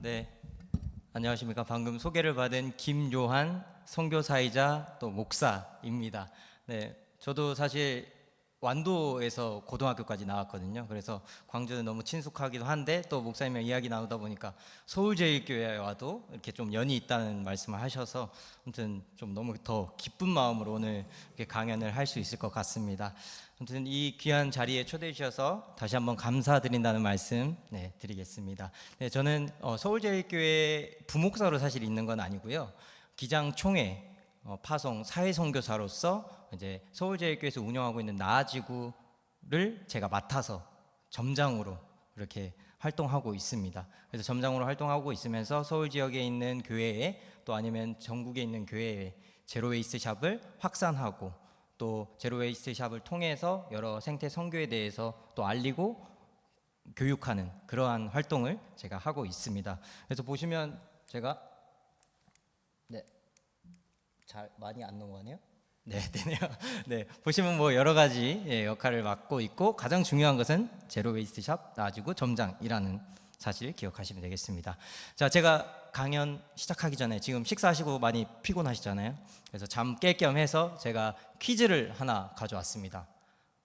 네, 안녕하십니까. 방금 소개를 받은 김요한 선교사이자 또 목사입니다. 네, 저도 사실 완도에서 고등학교까지 나왔거든요. 그래서 광주는 너무 친숙하기도 한데 또 목사님이랑 이야기 나누다 보니까 서울제일교회와도 이렇게 좀 연이 있다는 말씀을 하셔서 아무튼 좀 너무 더 기쁜 마음으로 오늘 이렇게 강연을 할 수 있을 것 같습니다. 아무튼 이 귀한 자리에 초대해 주셔서 다시 한번 감사드린다는 말씀 드리겠습니다. 네, 저는 서울제일교회 부목사로 사실 있는 건 아니고요. 기장총회 파송 사회선교사로서 이제 서울제일교회에서 운영하고 있는 나아지구를 제가 맡아서 점장으로 이렇게 활동하고 있습니다. 그래서 점장으로 활동하고 있으면서 서울 지역에 있는 교회에 또 아니면 전국에 있는 교회에 제로웨이스트 샵을 확산하고 또 제로웨이스트 샵을 통해서 여러 생태 선교에 대해서 또 알리고 교육하는 그러한 활동을 제가 하고 있습니다. 그래서 보시면 제가 잘 많이 안 넘어가네요. 네, 되네요. 네, 보시면 뭐 여러 가지 역할을 맡고 있고 가장 중요한 것은 제로웨이스트 샵 나아지구 점장이라는 사실 기억하시면 되겠습니다. 자, 제가 강연 시작하기 전에 지금 식사하시고 많이 피곤하시잖아요. 그래서 잠 깰 겸 해서 제가 퀴즈를 하나 가져왔습니다.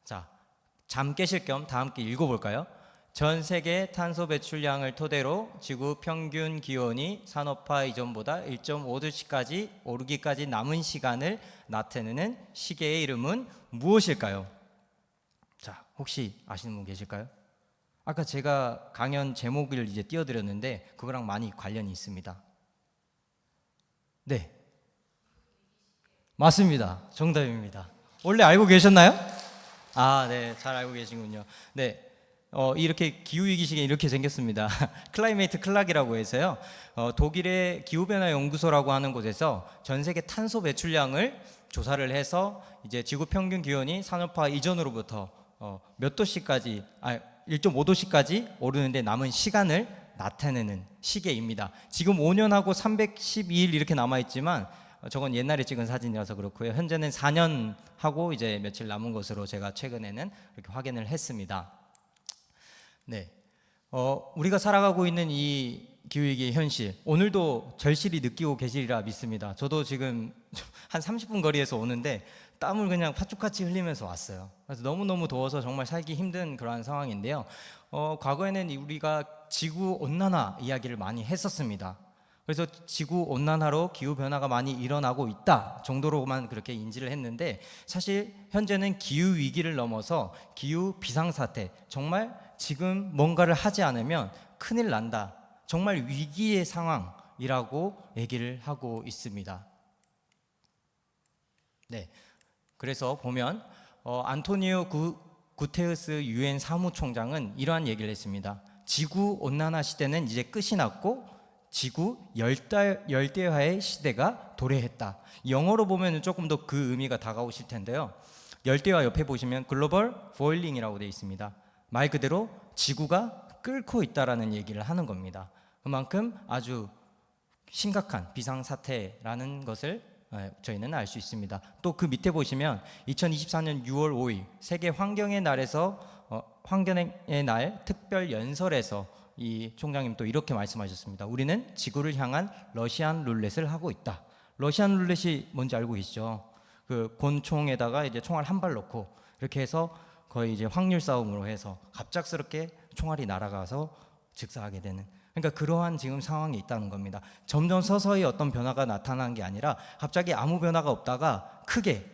자, 잠 깨실 겸 다 함께 읽어볼까요? 전 세계 탄소 배출량을 토대로 지구 평균 기온이 산업화 이전보다 1.5도씨까지 오르기까지 남은 시간을 나타내는 시계의 이름은 무엇일까요? 자, 혹시 아시는 분 계실까요? 아까 제가 강연 제목을 이제 띄워드렸는데 그거랑 많이 관련이 있습니다. 네, 맞습니다. 정답입니다. 원래 알고 계셨나요? 아, 네, 잘 알고 계시군요. 네. 이렇게 기후위기시계 이렇게 생겼습니다. 클라이메이트 클락이라고 해서요. 독일의 기후변화 연구소라고 하는 곳에서 전 세계 탄소 배출량을 조사를 해서 이제 지구 평균 기온이 산업화 이전으로부터 몇 도씨까지 1.5도씨까지 오르는데 남은 시간을 나타내는 시계입니다. 지금 5년하고 312일 이렇게 남아 있지만 저건 옛날에 찍은 사진이라서 그렇고요. 현재는 4년 하고 이제 며칠 남은 것으로 제가 최근에는 이렇게 확인을 했습니다. 네, 우리가 살아가고 있는 이 기후위기의 현실, 오늘도 절실히 느끼고 계시리라 믿습니다. 저도 지금 한 30분 거리에서 오는데 땀을 그냥 팥죽같이 흘리면서 왔어요. 그래서 너무너무 더워서 정말 살기 힘든 그러한 상황인데요. 과거에는 우리가 지구 온난화 이야기를 많이 했었습니다. 그래서 지구 온난화로 기후 변화가 많이 일어나고 있다 정도로만 그렇게 인지를 했는데 사실 현재는 기후 위기를 넘어서 기후 비상사태, 정말 지금 뭔가를 하지 않으면 큰일 난다, 정말 위기의 상황이라고 얘기를 하고 있습니다. 네, 그래서 보면 안토니오 구테우스 유엔 사무총장은 이러한 얘기를 했습니다. 지구 온난화 시대는 이제 끝이 났고 지구 열대화의 시대가 도래했다. 영어로 보면 조금 더 그 의미가 다가오실 텐데요. 열대화 옆에 보시면 글로벌 보일링이라고 되어 있습니다. 말 그대로 지구가 끓고 있다라는 얘기를 하는 겁니다. 그만큼 아주 심각한 비상사태라는 것을 저희는 알 수 있습니다. 또 그 밑에 보시면 2024년 6월 5일 세계 환경의 날에서 환경의 날 특별 연설에서 이 총장님 또 이렇게 말씀하셨습니다. 우리는 지구를 향한 러시안 룰렛을 하고 있다. 러시안 룰렛이 뭔지 알고 계시죠? 그 권총에다가 이제 총알 한 발 넣고 이렇게 해서 거의 이제 확률 싸움으로 해서 갑작스럽게 총알이 날아가서 즉사하게 되는, 그러니까 그러한 지금 상황이 있다는 겁니다. 점점 서서히 어떤 변화가 나타나는 게 아니라 갑자기 아무 변화가 없다가 크게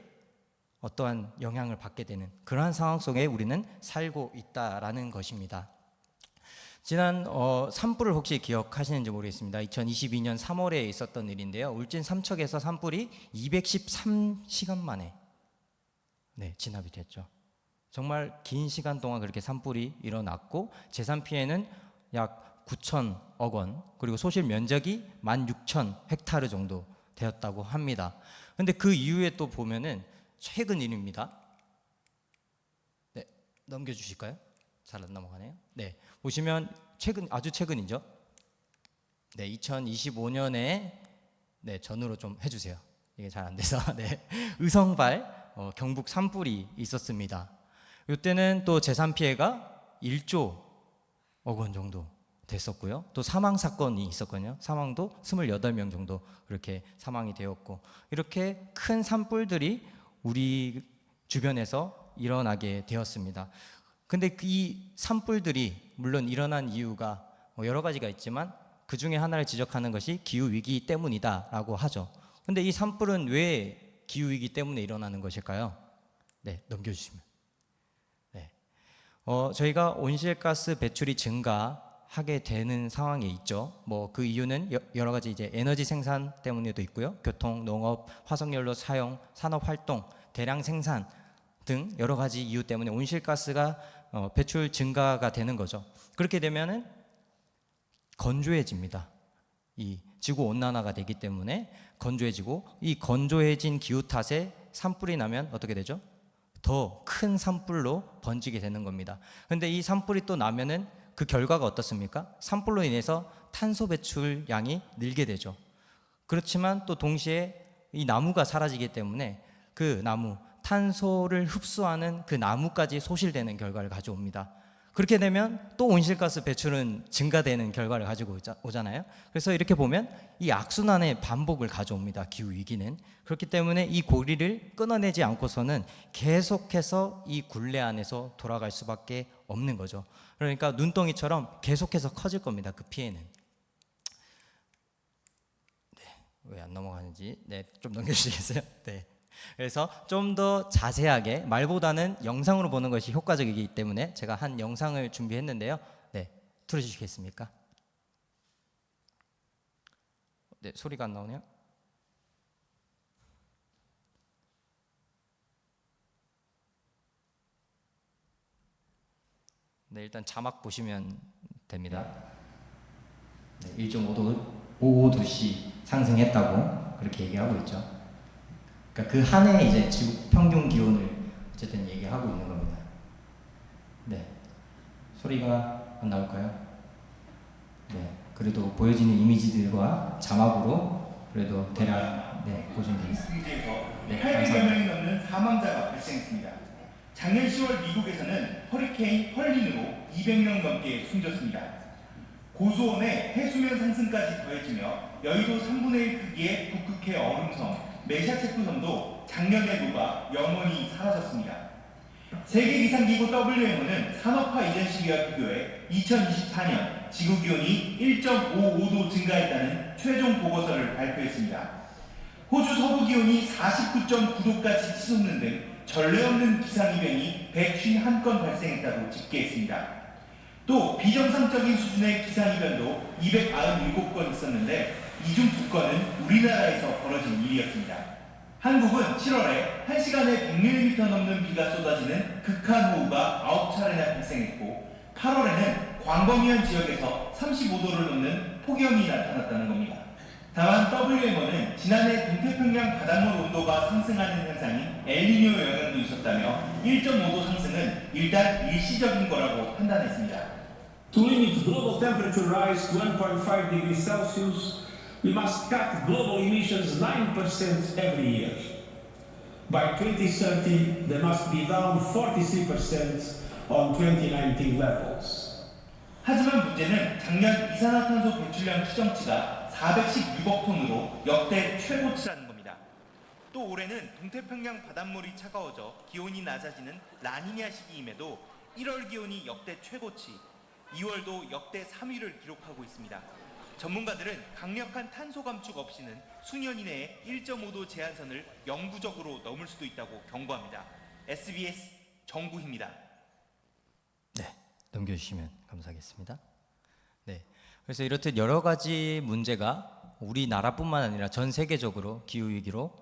어떠한 영향을 받게 되는 그러한 상황 속에 우리는 살고 있다라는 것입니다. 지난 산불을 혹시 기억하시는지 모르겠습니다. 2022년 3월에 있었던 일인데요. 울진 삼척에서 산불이 213시간 만에 진압이 됐죠. 정말 긴 시간 동안 그렇게 산불이 일어났고 재산 피해는 약 9천억 원, 그리고 소실 면적이 16,000헥타르 정도 되었다고 합니다. 그런데 그 이후에 또 보면은 최근 일입니다. 네, 넘겨주실까요? 잘 안 넘어가네요. 네, 보시면 아주 최근이죠. 네, 2025년에 전후로 좀 해주세요. 이게 잘 안 돼서 의성발 경북 산불이 있었습니다. 이때는 또 재산 피해가 1조 억 원 정도 됐었고요. 또 사망 사건이 있었거든요. 사망도 28명 정도 그렇게 사망이 되었고, 이렇게 큰 산불들이 우리 주변에서 일어나게 되었습니다. 근데 이 산불들이 물론 일어난 이유가 여러 가지가 있지만 그 중에 하나를 지적하는 것이 기후위기 때문이다라고 하죠. 근데 이 산불은 왜 기후위기 때문에 일어나는 것일까요? 네, 넘겨주시면. 네. 저희가 온실가스 배출이 증가하게 되는 상황에 있죠. 뭐 그 이유는 여러 가지 이제 에너지 생산 때문에도 있고요. 교통, 농업, 화석연료 사용, 산업 활동, 대량 생산 등 여러 가지 이유 때문에 온실가스가 배출 증가가 되는 거죠. 그렇게 되면은 건조해집니다. 이 지구 온난화가 되기 때문에 건조해지고, 이 건조해진 기후 탓에 산불이 나면 어떻게 되죠? 더 큰 산불로 번지게 되는 겁니다. 근데 이 산불이 또 나면은 그 결과가 어떻습니까? 산불로 인해서 탄소 배출량이 늘게 되죠. 그렇지만 또 동시에 이 나무가 사라지기 때문에 그 나무, 탄소를 흡수하는 그 나무까지 소실되는 결과를 가져옵니다. 그렇게 되면 또 온실가스 배출은 증가되는 결과를 가지고 오잖아요. 그래서 이렇게 보면 이 악순환의 반복을 가져옵니다. 기후위기는. 그렇기 때문에 이 고리를 끊어내지 않고서는 계속해서 이 굴레 안에서 돌아갈 수밖에 없는 거죠. 그러니까 눈덩이처럼 계속해서 커질 겁니다. 그 피해는. 네, 왜 안 넘어가는지 좀 넘겨주시겠어요? 네. 그래서 좀 더 자세하게, 말보다는 영상으로 보는 것이 효과적이기 때문에 제가 한 영상을 준비했는데요. 네, 틀어주시겠습니까? 네, 소리가 안 나오네요. 네, 일단 자막 보시면 됩니다. 네, 1.5도씨 상승했다고 그렇게 얘기하고 있죠. 그러니까 그 한 해 이제 지구 평균 기온을 어쨌든 얘기하고 있는 겁니다. 네, 소리가 안 나올까요? 네, 그래도 보여지는 이미지들과 자막으로 그래도 대략 보시면 되겠습니다. 네, 800여 명이 넘는 사망자가 발생했습니다. 작년 10월 미국에서는 허리케인 헐린으로 200명 넘게 숨졌습니다. 고수온의 해수면 상승까지 더해지며 여의도 3분의 1 크기의 북극해 얼음섬 메샤체프 섬도 작년에 녹아 영원히 사라졌습니다. 세계기상기구 WMO는 산업화 이전 시기와 비교해 2024년 지구기온이 1.55도 증가했다는 최종 보고서를 발표했습니다. 호주 서부 기온이 49.9도까지 치솟는 등 전례 없는 기상이변이 151건 발생했다고 집계했습니다. 또 비정상적인 수준의 기상이변도 297건 있었는데 이 중 2건은 우리나라에서 벌어진 일이었습니다. 한국은 7월에 1시간에 100mm 넘는 비가 쏟아지는 극한호우가 9차례나 발생했고 8월에는 광범위한 지역에서 35도를 넘는 폭염이 나타났다는 겁니다. 다만 WMO는 지난해 동태평양 바닷물 온도가 상승하는 현상인 엘니뇨 영향도 있었다며 1.5도 상승은 일단 일시적인 거라고 판단했습니다. To limit global temperature rise to 1.5 degrees Celsius, we must cut global emissions 9% every year. By 2030, they must be down 43% on 2019 levels. 하지만 문제는 작년 이산화탄소 배출량 추정치가 416억 톤으로 역대 최고치라는 겁니다. 또 올해는 동태평양 바닷물이 차가워져 기온이 낮아지는 라니냐 시기임에도 1월 기온이 역대 최고치, 2월도 역대 3위를 기록하고 있습니다. 전문가들은 강력한 탄소 감축 없이는 수년 이내에 1.5도 제한선을 영구적으로 넘을 수도 있다고 경고합니다. SBS 정구희입니다. 네, 넘겨주시면 감사하겠습니다. 네, 그래서 이렇듯 여러 가지 문제가 우리나라뿐만 아니라 전 세계적으로 기후위기로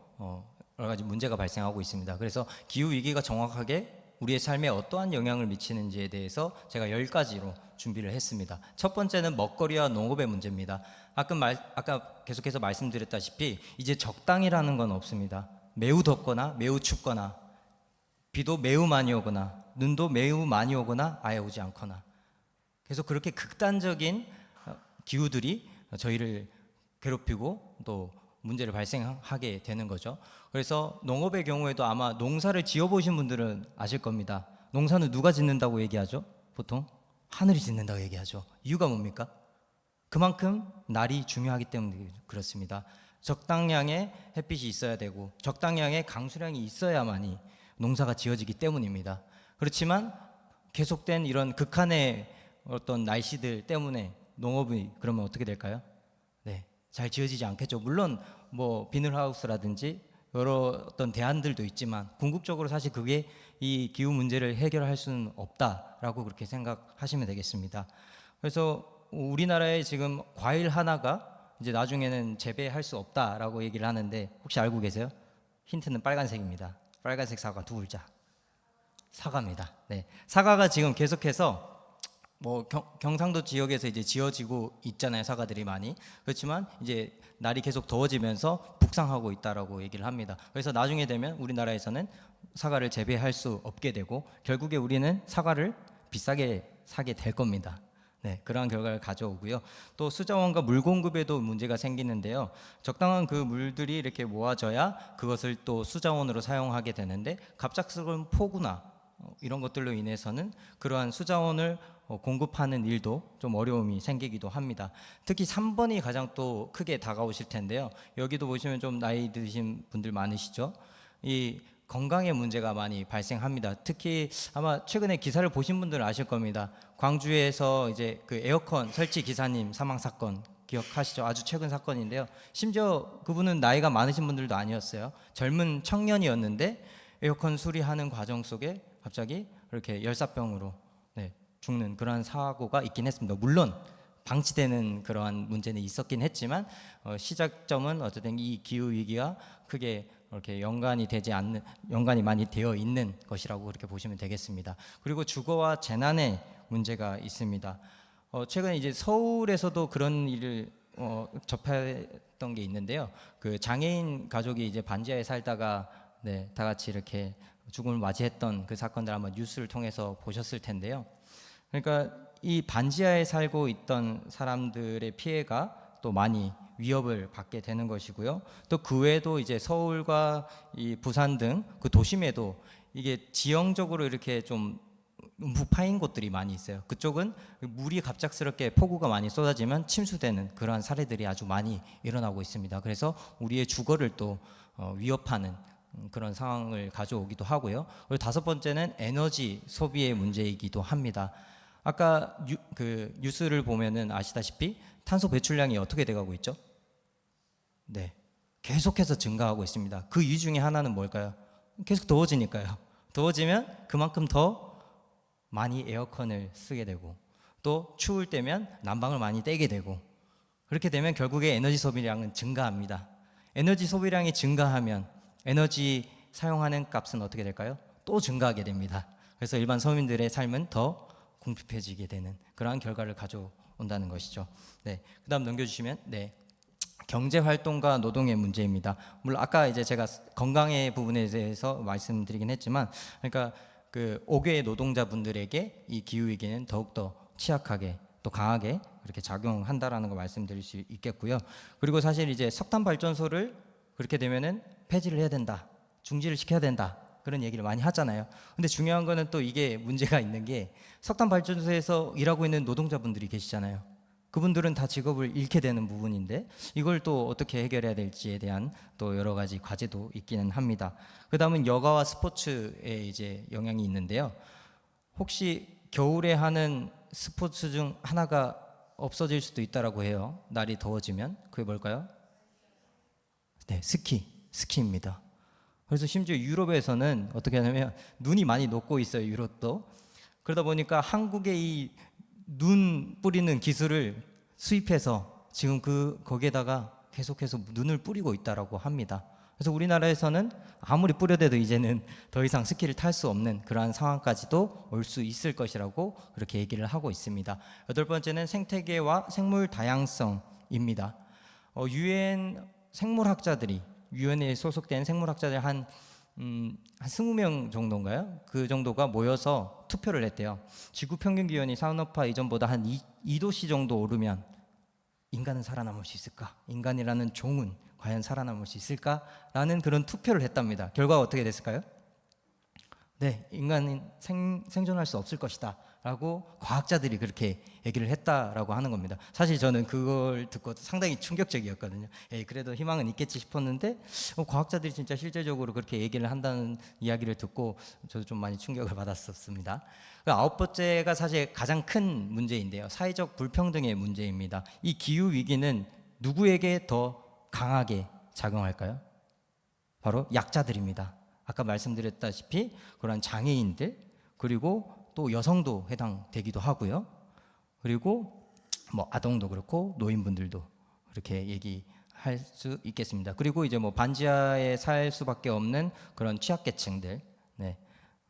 여러 가지 문제가 발생하고 있습니다. 그래서 기후위기가 정확하게 우리의 삶에 어떠한 영향을 미치는지에 대해서 제가 10가지로 준비를 했습니다. 첫 번째는 먹거리와 농업의 문제입니다. 아까 계속해서 말씀드렸다시피 이제 적당이라는 건 없습니다. 매우 덥거나 매우 춥거나 비도 매우 많이 오거나 눈도 매우 많이 오거나 아예 오지 않거나, 계속 그렇게 극단적인 기후들이 저희를 괴롭히고 또 문제를 발생하게 되는 거죠. 그래서 농업의 경우에도 아마 농사를 지어보신 분들은 아실 겁니다. 농사는 누가 짓는다고 얘기하죠? 보통 하늘이 짓는다고 얘기하죠. 이유가 뭡니까? 그만큼 날이 중요하기 때문에 그렇습니다. 적당량의 햇빛이 있어야 되고 적당량의 강수량이 있어야만이 농사가 지어지기 때문입니다. 그렇지만 계속된 이런 극한의 어떤 날씨들 때문에 농업이 그러면 어떻게 될까요? 네, 잘 지어지지 않겠죠. 물론 뭐 비닐하우스라든지 여러 어떤 대안들도 있지만 궁극적으로 사실 그게 이 기후 문제를 해결할 수는 없다라고 그렇게 생각하시면 되겠습니다. 그래서 우리나라에 지금 과일 하나가 이제 나중에는 재배할 수 없다라고 얘기를 하는데 혹시 알고 계세요? 힌트는 빨간색입니다. 빨간색 사과 두 글자. 사과입니다. 네, 사과가 지금 계속해서 뭐 경상도 지역에서 이제 지어지고 있잖아요. 사과들이 많이. 그렇지만 이제 날이 계속 더워지면서 북상하고 있다라고 얘기를 합니다. 그래서 나중에 되면 우리나라에서는 사과를 재배할 수 없게 되고 결국에 우리는 사과를 비싸게 사게 될 겁니다. 네, 그러한 결과를 가져오고요. 또 수자원과 물 공급에도 문제가 생기는데요. 적당한 그 물들이 이렇게 모아져야 그것을 또 수자원으로 사용하게 되는데 갑작스러운 폭우나 이런 것들로 인해서는 그러한 수자원을 공급하는 일도 좀 어려움이 생기기도 합니다. 특히 3번이 가장 또 크게 다가오실 텐데요. 여기도 보시면 좀 나이 드신 분들 많으시죠? 이 건강에 문제가 많이 발생합니다. 특히 아마 최근에 기사를 보신 분들은 아실 겁니다. 광주에서 이제 그 에어컨 설치 기사님 사망 사건 기억하시죠? 아주 최근 사건인데요. 심지어 그분은 나이가 많으신 분들도 아니었어요. 젊은 청년이었는데 에어컨 수리하는 과정 속에 갑자기 이렇게 열사병으로 죽는 그러한 사고가 있긴 했습니다. 물론 방치되는 그러한 문제는 있었긴 했지만 시작점은 어쨌든 이 기후 위기가 크게 이렇게 연관이 많이 되어 있는 것이라고 그렇게 보시면 되겠습니다. 그리고 주거와 재난의 문제가 있습니다. 최근에 이제 서울에서도 그런 일을 접했던 게 있는데요. 그 장애인 가족이 이제 반지하에 살다가 다 같이 이렇게 죽음을 맞이했던 그 사건들 아마 뉴스를 통해서 보셨을 텐데요. 그러니까 이 반지하에 살고 있던 사람들의 피해가 또 많이 위협을 받게 되는 것이고요. 또 그 외에도 이제 서울과 이 부산 등 그 도심에도 이게 지형적으로 이렇게 좀 무파인 곳들이 많이 있어요. 그쪽은 물이 갑작스럽게 폭우가 많이 쏟아지면 침수되는 그러한 사례들이 아주 많이 일어나고 있습니다. 그래서 우리의 주거를 또 위협하는 그런 상황을 가져오기도 하고요. 그리고 다섯 번째는 에너지 소비의 문제이기도 합니다. 아까 그 뉴스를 보면은 아시다시피 탄소 배출량이 어떻게 돼가고 있죠? 네, 계속해서 증가하고 있습니다. 그 이유 중에 하나는 뭘까요? 계속 더워지니까요. 더워지면 그만큼 더 많이 에어컨을 쓰게 되고 또 추울 때면 난방을 많이 떼게 되고 그렇게 되면 결국에 에너지 소비량은 증가합니다. 에너지 소비량이 증가하면 에너지 사용하는 값은 어떻게 될까요? 또 증가하게 됩니다. 그래서 일반 서민들의 삶은 더 궁핍해지게 되는 그러한 결과를 가져온다는 것이죠. 네, 그다음 넘겨주시면 경제 활동과 노동의 문제입니다. 물론 아까 이제 제가 건강의 부분에 대해서 말씀드리긴 했지만, 그러니까 그 5개 노동자분들에게 이 기후 위기는 더욱더 취약하게 또 강하게 그렇게 작용한다라는 거 말씀드릴 수 있겠고요. 그리고 사실 이제 석탄 발전소를 그렇게 되면은 폐지를 해야 된다, 중지를 시켜야 된다. 그런 얘기를 많이 하잖아요. 근데 중요한 거는 또 이게 문제가 있는 게 석탄 발전소에서 일하고 있는 노동자분들이 계시잖아요. 그분들은 다 직업을 잃게 되는 부분인데 이걸 또 어떻게 해결해야 될지에 대한 또 여러 가지 과제도 있기는 합니다. 그다음은 여가와 스포츠에 이제 영향이 있는데요. 혹시 겨울에 하는 스포츠 중 하나가 없어질 수도 있다라고 해요. 날이 더워지면. 그게 뭘까요? 네, 스키입니다. 그래서 심지어 유럽에서는 어떻게 하냐면 눈이 많이 녹고 있어요. 유럽도. 그러다 보니까 한국의 이 눈 뿌리는 기술을 수입해서 지금 거기에다가 계속해서 눈을 뿌리고 있다라고 합니다. 그래서 우리나라에서는 아무리 뿌려대도 이제는 더 이상 스키를 탈 수 없는 그러한 상황까지도 올 수 있을 것이라고 그렇게 얘기를 하고 있습니다. 여덟 번째는 생태계와 생물 다양성입니다. 유엔 생물학자들이 유엔에 소속된 생물학자들 한 20명 정도인가요? 그 정도가 모여서 투표를 했대요. 지구 평균 기온이 산업화 이전보다 한 2도씨 정도 오르면 인간은 살아남을 수 있을까? 인간이라는 종은 과연 살아남을 수 있을까?라는 그런 투표를 했답니다. 결과가 어떻게 됐을까요? 네, 인간은 생존할 수 없을 것이다 라고 과학자들이 그렇게 얘기를 했다라고 하는 겁니다. 사실 저는 그걸 듣고 상당히 충격적이었거든요. 그래도 희망은 있겠지 싶었는데 과학자들이 진짜 실제적으로 그렇게 얘기를 한다는 이야기를 듣고 저도 좀 많이 충격을 받았었습니다. 아홉 번째가 사실 가장 큰 문제인데요. 사회적 불평등의 문제입니다. 이 기후 위기는 누구에게 더 강하게 작용할까요? 바로 약자들입니다. 아까 말씀드렸다시피 그런 장애인들, 그리고 또 여성도 해당되기도 하고요. 그리고 뭐 아동도 그렇고 노인분들도 그렇게 얘기할 수 있겠습니다. 그리고 이제 뭐 반지하에 살 수밖에 없는 그런 취약계층들, 네,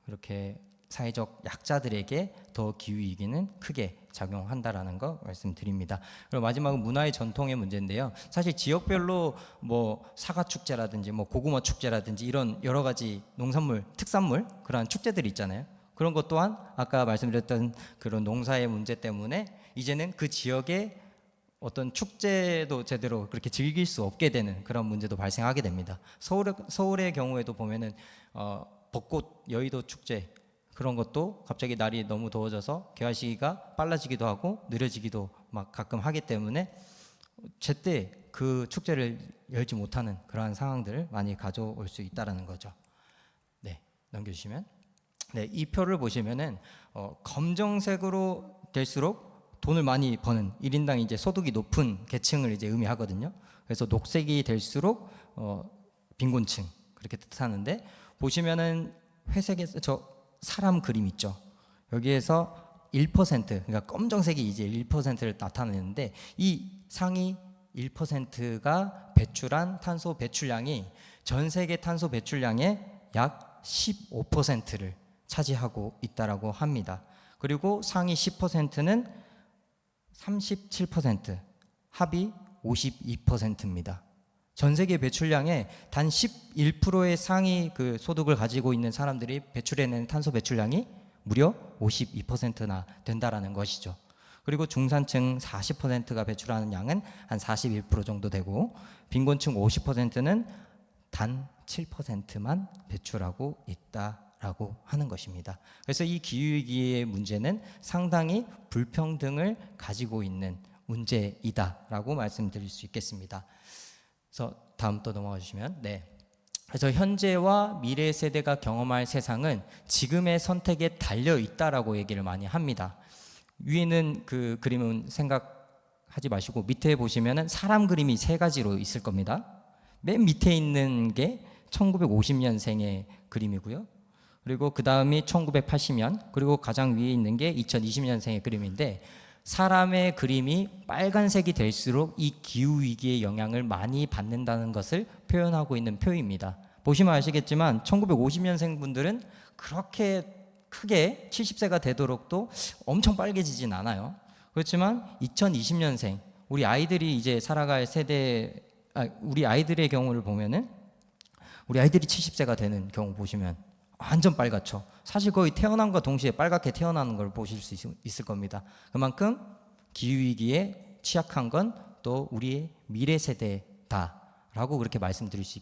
그렇게 사회적 약자들에게 더 기후 위기는 크게 작용한다라는 거 말씀드립니다. 그리고 마지막은 문화의 전통의 문제인데요. 사실 지역별로 뭐 사과 축제라든지 뭐 고구마 축제라든지 이런 여러 가지 농산물, 특산물 그런 축제들이 있잖아요. 그런 것 또한 아까 말씀드렸던 그런 농사의 문제 때문에 이제는 그 지역의 어떤 축제도 제대로 그렇게 즐길 수 없게 되는 그런 문제도 발생하게 됩니다. 서울의 경우에도 보면은 벚꽃 여의도 축제 그런 것도 갑자기 날이 너무 더워져서 개화 시기가 빨라지기도 하고 느려지기도 막 가끔 하기 때문에 제때 그 축제를 열지 못하는 그러한 상황들을 많이 가져올 수 있다라는 거죠. 네, 넘겨주시면. 네, 이 표를 보시면은 검정색으로 될수록 돈을 많이 버는 1인당 이제 소득이 높은 계층을 이제 의미하거든요. 그래서 녹색이 될수록 빈곤층 그렇게 뜻하는데 보시면은 회색에서 저 사람 그림 있죠. 여기에서 1% 그러니까 검정색이 이제 1%를 나타내는데 이 상위 1%가 배출한 탄소 배출량이 전 세계 탄소 배출량의 약 15%를 차지하고 있다라고 합니다. 그리고 상위 10%는 37%, 합이 52%입니다. 전 세계 배출량의 단 11%의 상위 그 소득을 가지고 있는 사람들이 배출해낸 탄소 배출량이 무려 52%나 된다라는 것이죠. 그리고 중산층 40%가 배출하는 양은 한 41% 정도 되고 빈곤층 50%는 단 7%만 배출하고 있다라고 하는 것입니다. 그래서 이 기후위기의 문제는 상당히 불평등을 가지고 있는 문제이다라고 말씀드릴 수 있겠습니다. 그래서 다음 또 넘어가 주시면 네. 그래서 현재와 미래 세대가 경험할 세상은 지금의 선택에 달려 있다라고 얘기를 많이 합니다. 위에 있는 그 그림은 생각하지 마시고 밑에 보시면은 사람 그림이 세 가지로 있을 겁니다. 맨 밑에 있는 게 1950년생의 그림이고요. 그리고 그 다음이 1980년, 그리고 가장 위에 있는 게 2020년생의 그림인데 사람의 그림이 빨간색이 될수록 이 기후위기의 영향을 많이 받는다는 것을 표현하고 있는 표입니다. 보시면 아시겠지만 1950년생 분들은 그렇게 크게 70세가 되도록도 엄청 빨개지진 않아요. 그렇지만 2020년생, 우리 아이들이 이제 살아갈 세대, 우리 아이들의 경우를 보면은 우리 아이들이 70세가 되는 경우 보시면 완전 빨갛죠. 사실 거의 태어남과 동시에 빨갛게 태어나는 걸 보실 수 있을 겁니다. 그만큼 기후위기에 취약한 건 또 우리의 미래 세대다라고 그렇게 말씀드릴 수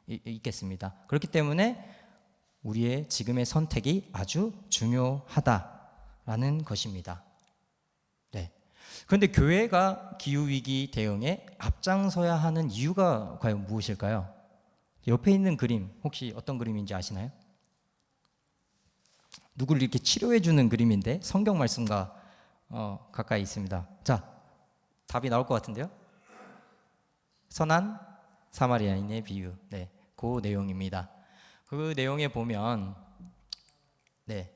있겠습니다. 그렇기 때문에 우리의 지금의 선택이 아주 중요하다라는 것입니다. 네. 그런데 교회가 기후위기 대응에 앞장서야 하는 이유가 과연 무엇일까요? 옆에 있는 그림 혹시 어떤 그림인지 아시나요? 누구를 이렇게 치료해 주는 그림인데 성경 말씀과 가까이 있습니다. 자, 답이 나올 것 같은데요. 선한 사마리아인의 비유. 네, 그 내용입니다. 그 내용에 보면 네,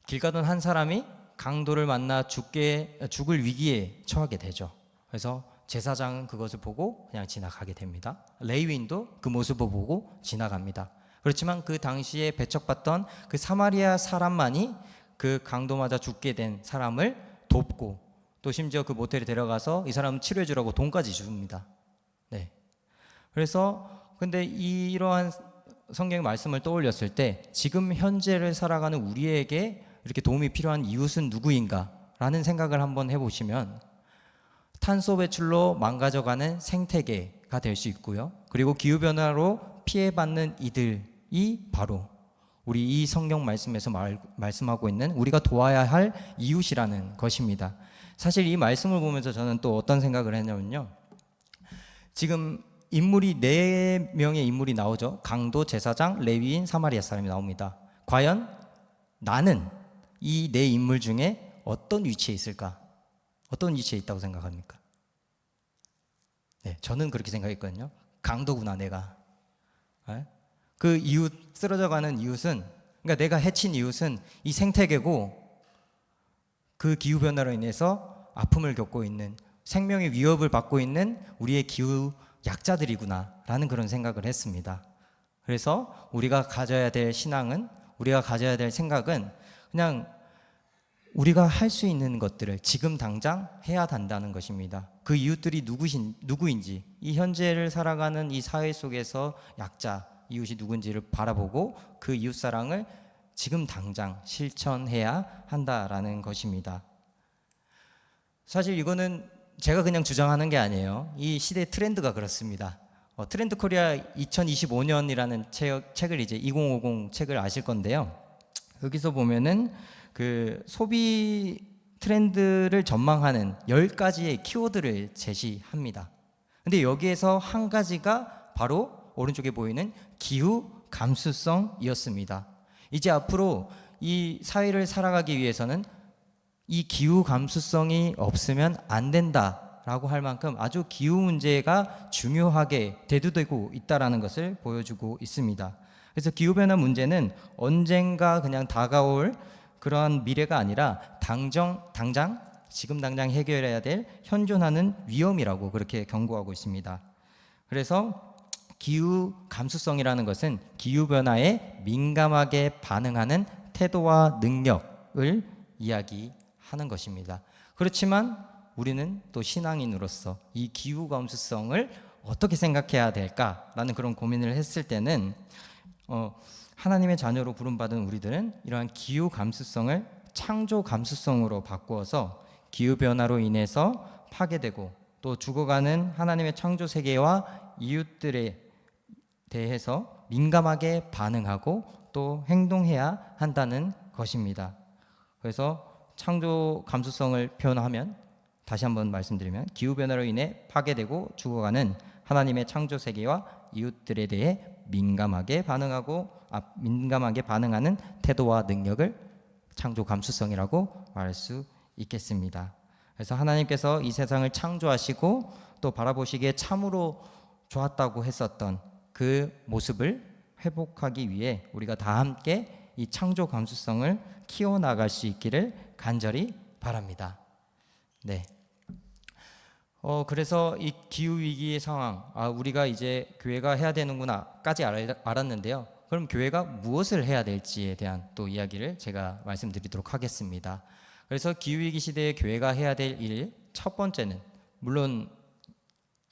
길 가던 한 사람이 강도를 만나 죽을 위기에 처하게 되죠. 그래서 제사장은 그것을 보고 그냥 지나가게 됩니다. 레위인도 그 모습을 보고 지나갑니다. 그렇지만 그 당시에 배척받던 그 사마리아 사람만이 그 강도 맞아 죽게 된 사람을 돕고 또 심지어 그 모텔에 데려가서 이 사람 치료해 주라고 돈까지 줍니다. 네. 그래서 근데 이러한 성경의 말씀을 떠올렸을 때 지금 현재를 살아가는 우리에게 이렇게 도움이 필요한 이웃은 누구인가? 라는 생각을 한번 해보시면 탄소 배출로 망가져가는 생태계가 될 수 있고요. 그리고 기후변화로 피해받는 이들이 바로 우리 이 성경 말씀에서 말씀하고 있는 우리가 도와야 할 이웃이라는 것입니다. 사실 이 말씀을 보면서 저는 또 어떤 생각을 했냐면요. 지금 인물이 4명의 인물이 나오죠. 강도, 제사장, 레위인, 사마리아 사람이 나옵니다. 과연 나는 이 4인물 중에 어떤 위치에 있을까? 어떤 위치에 있다고 생각합니까? 네, 저는 그렇게 생각했거든요. 강도구나 내가. 네? 그 이웃, 쓰러져가는 이웃은, 그러니까 내가 해친 이웃은 이 생태계고 그 기후변화로 인해서 아픔을 겪고 있는, 생명의 위협을 받고 있는 우리의 기후 약자들이구나 라는 그런 생각을 했습니다. 그래서 우리가 가져야 될 신앙은, 우리가 가져야 될 생각은 그냥 우리가 할 수 있는 것들을 지금 당장 해야 한다는 것입니다. 그 이웃들이 누구인지, 이 현재를 살아가는 이 사회 속에서 약자, 이웃이 누군지를 바라보고 그 이웃 사랑을 지금 당장 실천해야 한다라는 것입니다. 사실 이거는 제가 그냥 주장하는 게 아니에요. 이 시대 트렌드가 그렇습니다. 트렌드 코리아 2025년이라는 책을 이제 2050 책을 아실 건데요. 여기서 보면은 그 소비 트렌드를 전망하는 10가지의 키워드를 제시합니다. 근데 여기에서 한 가지가 바로 오른쪽에 보이는 기후 감수성이었습니다. 이제 앞으로 이 사회를 살아가기 위해서는 이 기후 감수성이 없으면 안 된다라고 할 만큼 아주 기후 문제가 중요하게 대두되고 있다라는 것을 보여주고 있습니다. 그래서 기후변화 문제는 언젠가 그냥 다가올 그러한 미래가 아니라 당장 지금 당장 해결해야 될 현존하는 위험이라고 그렇게 경고하고 있습니다. 그래서 기후 감수성이라는 것은 기후변화에 민감하게 반응하는 태도와 능력을 이야기하는 것입니다. 그렇지만 우리는 또 신앙인으로서 이 기후 감수성을 어떻게 생각해야 될까라는 그런 고민을 했을 때는 하나님의 자녀로 부름받은 우리들은 이러한 기후 감수성을 창조 감수성으로 바꾸어서 기후변화로 인해서 파괴되고 또 죽어가는 하나님의 창조 세계와 이웃들에 대해서 민감하게 반응하고 또 행동해야 한다는 것입니다. 그래서 창조 감수성을 표현하면, 다시 한번 말씀드리면, 기후변화로 인해 파괴되고 죽어가는 하나님의 창조 세계와 이웃들에 대해 민감하게 반응하는 태도와 능력을 창조 감수성이라고 말할 수 있겠습니다. 그래서 하나님께서 이 세상을 창조하시고 또 바라보시기에 참으로 좋았다고 했었던 그 모습을 회복하기 위해 우리가 다 함께 이 창조 감수성을 키워나갈 수 있기를 간절히 바랍니다. 네. 그래서 이 기후 위기의 상황, 우리가 이제 교회가 해야 되는구나까지 알았는데요. 그럼 교회가 무엇을 해야 될지에 대한 또 이야기를 제가 말씀드리도록 하겠습니다. 그래서 기후 위기 시대에 교회가 해야 될 일, 첫 번째는, 물론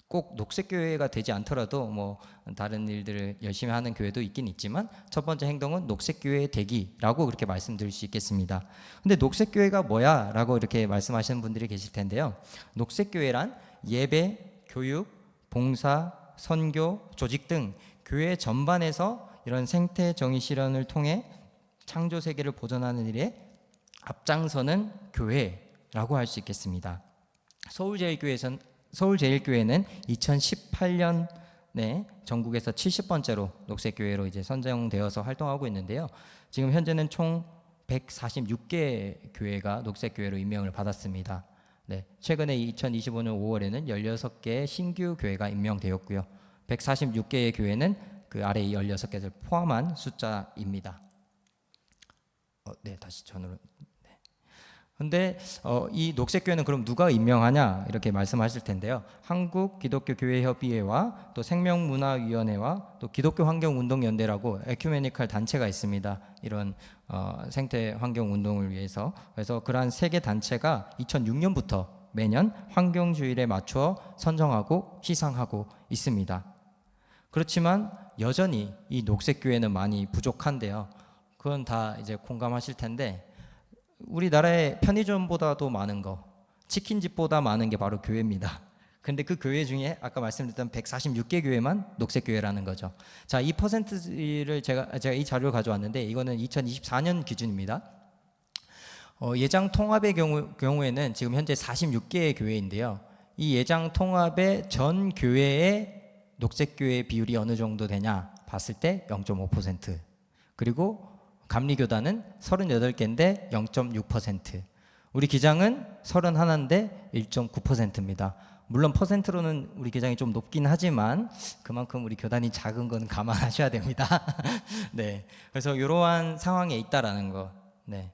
꼭 녹색 교회가 되지 않더라도 뭐 다른 일들을 열심히 하는 교회도 있긴 있지만, 첫 번째 행동은 녹색 교회 되기라고 그렇게 말씀드릴 수 있겠습니다. 근데 녹색 교회가 뭐야라고 이렇게 말씀하시는 분들이 계실 텐데요. 녹색 교회란 예배, 교육, 봉사, 선교, 조직 등 교회 전반에서 이런 생태 정의 실현을 통해 창조 세계를 보존하는 일에 앞장서는 교회라고 할 수 있겠습니다. 서울제일교회는 2018년에 전국에서 70번째로 녹색교회로 이제 선정되어서 활동하고 있는데요. 지금 현재는 총 146개 교회가 녹색교회로 임명을 받았습니다. 네, 최근에 2025년 5월에는 16개의 신규 교회가 임명되었고요. 146개의 교회는 그 아래 16개를 포함한 숫자입니다. 네, 다시 전으로. 근데 이 녹색교회는 그럼 누가 임명하냐 이렇게 말씀하실 텐데요. 한국기독교교회협의회와 또 생명문화위원회와 또 기독교환경운동연대라고 에큐메니컬 단체가 있습니다. 이런 생태환경운동을 위해서. 그래서 그러한 3개 단체가 2006년부터 매년 환경주일에 맞추어 선정하고 시상하고 있습니다. 그렇지만 여전히 이 녹색교회는 많이 부족한데요. 그건 다 이제 공감하실 텐데, 우리나라의 편의점보다도 많은 거, 치킨집보다 많은 게 바로 교회입니다. 근데 그 교회 중에 아까 말씀드렸던 146개 교회만 녹색 교회라는 거죠. 자, 이 퍼센트를 제가 이 자료를 가져왔는데 이거는 2024년 기준입니다. 예장 통합의 경우에는 지금 현재 46개의 교회인데요. 이 예장 통합의 전 교회의 녹색 교회 비율이 어느 정도 되냐 봤을 때 0.5%. 그리고 감리교단은 38개인데 0.6%. 우리 기장은 31인데 1.9%입니다. 물론 퍼센트로는 우리 기장이 좀 높긴 하지만 그만큼 우리 교단이 작은 건 감안하셔야 됩니다. 네, 그래서 이러한 상황에 있다라는 거. 네,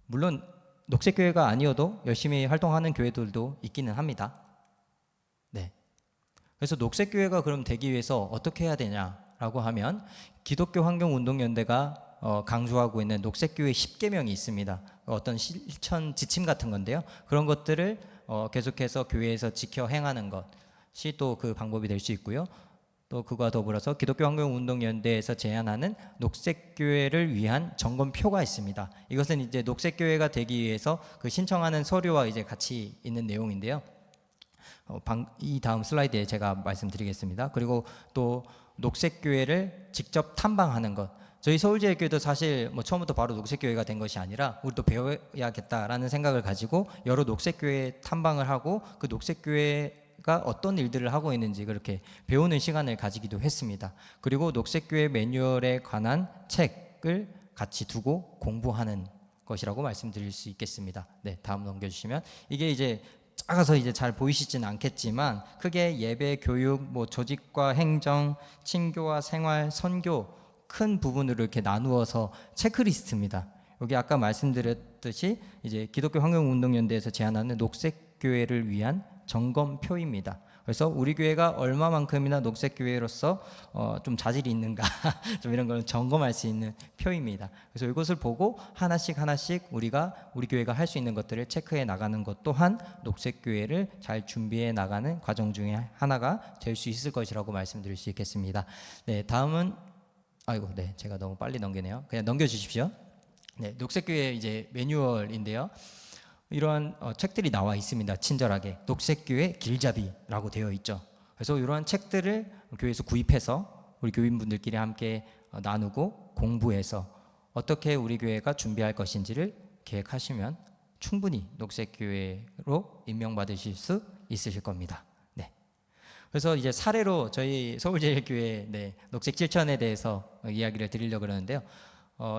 물론 녹색 교회가 아니어도 열심히 활동하는 교회들도 있기는 합니다. 네, 그래서 녹색 교회가 그럼 되기 위해서 어떻게 해야 되냐라고 하면 기독교 환경운동연대가 강조하고 있는 녹색교회 10계명이 있습니다. 어떤 실천 지침 같은 건데요. 그런 것들을 계속해서 교회에서 지켜 행하는 것이 또 그 방법이 될 수 있고요. 또 그와 더불어서 기독교 환경운동연대에서 제안하는 녹색교회를 위한 점검표가 있습니다. 이것은 이제 녹색교회가 되기 위해서 그 신청하는 서류와 이제 같이 있는 내용인데요. 이 다음 슬라이드에 제가 말씀드리겠습니다. 그리고 또 녹색교회를 직접 탐방하는 것. 저희 서울제일교회도 사실 뭐 처음부터 바로 녹색교회가 된 것이 아니라 우리도 배워야겠다라는 생각을 가지고 여러 녹색교회 탐방을 하고 그 녹색교회가 어떤 일들을 하고 있는지 그렇게 배우는 시간을 가지기도 했습니다. 그리고 녹색교회 매뉴얼에 관한 책을 같이 두고 공부하는 것이라고 말씀드릴 수 있겠습니다. 네, 다음 넘겨주시면 이게 이제 작아서 이제 잘 보이시지는 않겠지만 크게 예배, 교육, 뭐 조직과 행정, 친교와 생활, 선교 큰 부분으로 이렇게 나누어서 체크리스트입니다. 여기 아까 말씀드렸듯이 이제 기독교 환경운동연대에서 제안하는 녹색교회를 위한 점검표입니다. 그래서 우리 교회가 얼마만큼이나 녹색교회로서 좀 자질이 있는가 좀 이런 걸 점검할 수 있는 표입니다. 그래서 이것을 보고 하나씩 우리가 우리 교회가 할 수 있는 것들을 체크해 나가는 것 또한 녹색교회를 잘 준비해 나가는 과정 중에 하나가 될 수 있을 것이라고 말씀드릴 수 있겠습니다. 네, 다음은 네, 제가 너무 빨리 넘기네요. 그냥 넘겨주십시오. 네, 녹색교회 이제 매뉴얼인데요. 이러한 책들이 나와 있습니다. 친절하게 녹색교회 길잡이라고 되어 있죠. 그래서 이러한 책들을 교회에서 구입해서 우리 교인분들끼리 함께 나누고 공부해서 어떻게 우리 교회가 준비할 것인지를 계획하시면 충분히 녹색교회로 임명받으실 수 있으실 겁니다. 네. 그래서 이제 사례로 저희 서울제일교회 녹색 실천에 대해서 이야기를 드리려고 그러는데요.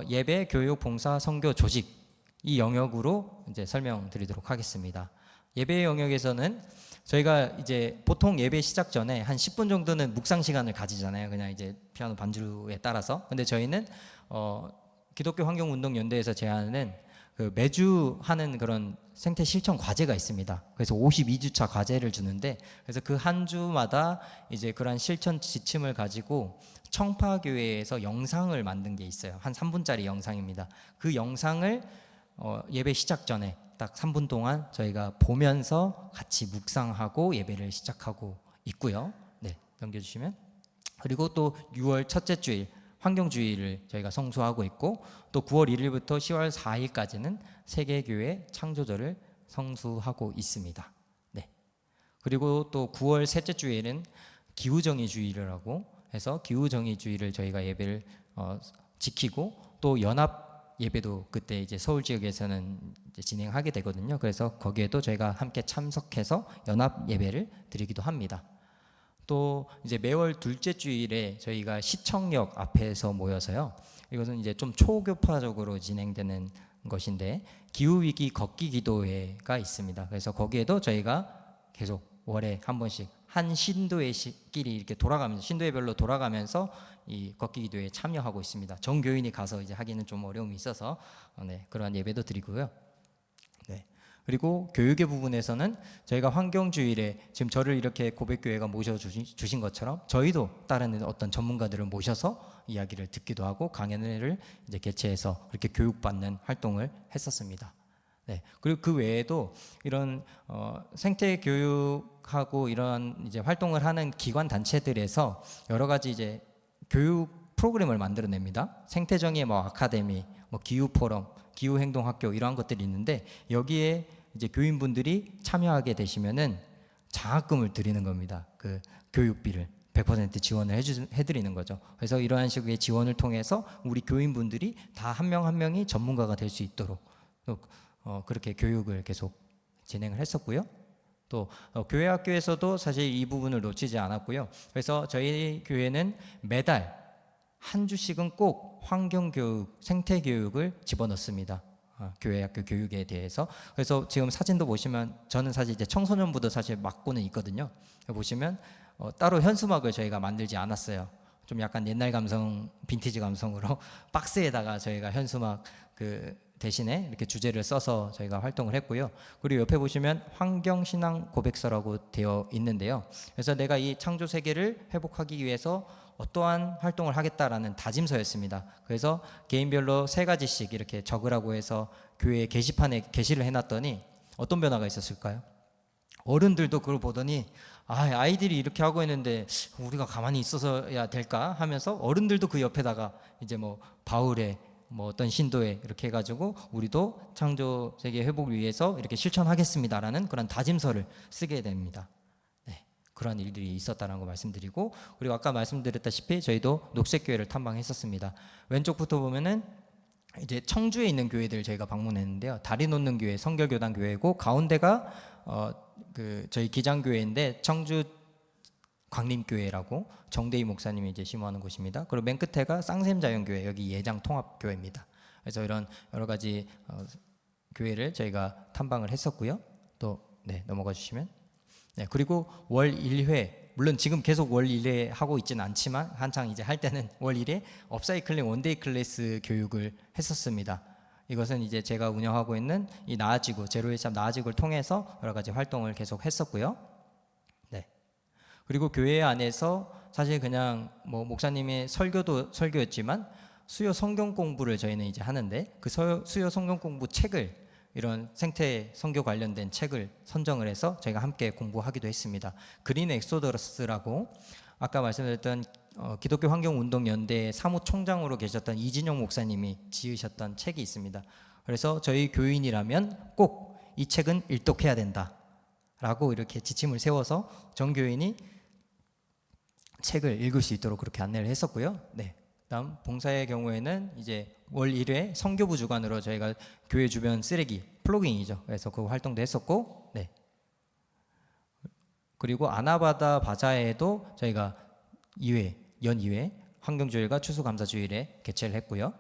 예배, 교육, 봉사, 선교, 조직 이 영역으로 이제 설명드리도록 하겠습니다. 예배 영역에서는 저희가 이제 보통 예배 시작 전에 한 10분 정도는 묵상 시간을 가지잖아요. 그냥 이제 피아노 반주에 따라서. 근데 저희는 기독교 환경운동연대에서 제안하는 그 매주 하는 그런 생태 실천 과제가 있습니다. 그래서 52주차 과제를 주는데 그래서 그 한 주마다 이제 그런 실천 지침을 가지고 청파교회에서 영상을 만든 게 있어요. 한 3분짜리 영상입니다. 그 영상을 예배 시작 전에 딱 3분 동안 저희가 보면서 같이 묵상하고 예배를 시작하고 있고요. 네, 넘겨주시면. 그리고 또 6월 첫째 주일 환경주의를 저희가 성수하고 있고 또 9월 1일부터 10월 4일까지는 세계교회 창조절을 성수하고 있습니다. 네. 그리고 또 9월 셋째 주일은 기후정의주의라고 해서 기후정의주의를 저희가 예배를 지키고 또 연합 예배도 그때 이제 서울 지역에서는 이제 진행하게 되거든요. 그래서 거기에도 저희가 함께 참석해서 연합 예배를 드리기도 합니다. 또 이제 매월 둘째 주일에 저희가 시청역 앞에서 모여서요. 이것은 이제 좀 초교파적으로 진행되는 것인데 기후위기 걷기 기도회가 있습니다. 그래서 거기에도 저희가 계속 월에 한 번씩 한 신도회끼리 이렇게 돌아가면서 신도회별로 돌아가면서 이 걷기 기도회에 참여하고 있습니다. 전교인이 가서 이제 하기는 좀 어려움이 있어서 그러한 예배도 드리고요. 네. 그리고 교육의 부분에서는 저희가 환경주일에 지금 저를 이렇게 고백교회가 모셔주신 것처럼 저희도 다른 어떤 전문가들을 모셔서 이야기를 듣기도 하고 강연회를 이제 개최해서 그렇게 교육받는 활동을 했었습니다. 네. 그리고 그 외에도 이런 생태 교육하고 이런 이제 활동을 하는 기관 단체들에서 여러 가지 이제 교육 프로그램을 만들어냅니다. 생태정의의 뭐 아카데미, 뭐 기후 포럼, 기후 행동 학교 이러한 것들이 있는데 여기에 이제 교인분들이 참여하게 되시면은 장학금을 드리는 겁니다. 그 교육비를 100% 지원을 해드리는 거죠. 그래서 이러한 식의 지원을 통해서 우리 교인분들이 다 한 명 한 명이 전문가가 될 수 있도록 그렇게 교육을 계속 진행을 했었고요. 또 교회 학교에서도 사실 이 부분을 놓치지 않았고요. 그래서 저희 교회는 매달 한 주씩은 꼭 환경교육, 생태교육을 집어넣습니다. 교회 학교 교육에 대해서. 그래서 지금 사진도 보시면 저는 사실 이제 청소년부도 사실 맡고는 있거든요. 보시면 따로 현수막을 저희가 만들지 않았어요. 좀 약간 옛날 감성, 빈티지 감성으로 박스에다가 저희가 현수막 그 대신에 이렇게 주제를 써서 저희가 활동을 했고요. 그리고 옆에 보시면 환경신앙 고백서라고 되어 있는데요. 그래서 내가 이 창조 세계를 회복하기 위해서 어떠한 활동을 하겠다라는 다짐서였습니다. 그래서 개인별로 3가지씩 이렇게 적으라고 해서 교회 게시판에 게시를 해놨더니 어떤 변화가 있었을까요? 어른들도 그걸 보더니 아이들이 이렇게 하고 있는데 우리가 가만히 있어서야 될까 하면서 어른들도 그 옆에다가 이제 뭐 바울의 뭐 어떤 신도에 이렇게 해가지고 우리도 창조 세계 회복을 위해서 이렇게 실천하겠습니다라는 그런 다짐서를 쓰게 됩니다. 네, 그런 일들이 있었다는 거 말씀드리고, 그리고 아까 말씀드렸다시피 저희도 녹색교회를 탐방했었습니다. 왼쪽부터 보면은 이제 청주에 있는 교회들 저희가 방문했는데요. 다리 놓는 교회, 성결교단 교회고, 가운데가 그 저희 기장교회인데 청주 광림교회라고 정대희 목사님이 이제 심호하는 곳입니다. 그리고 맨 끝에가 쌍샘자연교회, 여기 예장통합교회입니다. 그래서 이런 여러 가지 교회를 저희가 탐방을 했었고요. 또 넘어가 주시면, 그리고 월 1회, 물론 지금 계속 월 1회 하고 있지는 않지만 한창 이제 할 때는 월 1회 업사이클링 원데이 클래스 교육을 했었습니다. 이것은 이제 제가 운영하고 있는 이 나아지구, 제로웨이샵 나아지구를 통해서 여러 가지 활동을 계속 했었고요. 그리고 교회 안에서 사실 그냥 뭐 목사님의 설교도 설교였지만 수요 성경 공부를 저희는 이제 하는데, 그 수요 성경 공부 책을, 이런 생태 선교 관련된 책을 선정을 해서 저희가 함께 공부하기도 했습니다. 그린 엑소더스라고 아까 말씀드렸던 기독교 환경운동연대 사무총장으로 계셨던 이진영 목사님이 지으셨던 책이 있습니다. 그래서 저희 교인이라면 꼭 이 책은 일독해야 된다라고 이렇게 지침을 세워서 전 교인이 책을 읽을 수 있도록 그렇게 안내를 했었고요. 다음 봉사의 경우에는 이제 월 1회 선교부 주관으로 저희가 교회 주변 쓰레기 플로깅이죠. 그래서 그 활동도 했었고, 그리고 아나바다 바자회도 저희가 2회, 연 2회 환경주일과 추수감사주일에 개최를 했고요.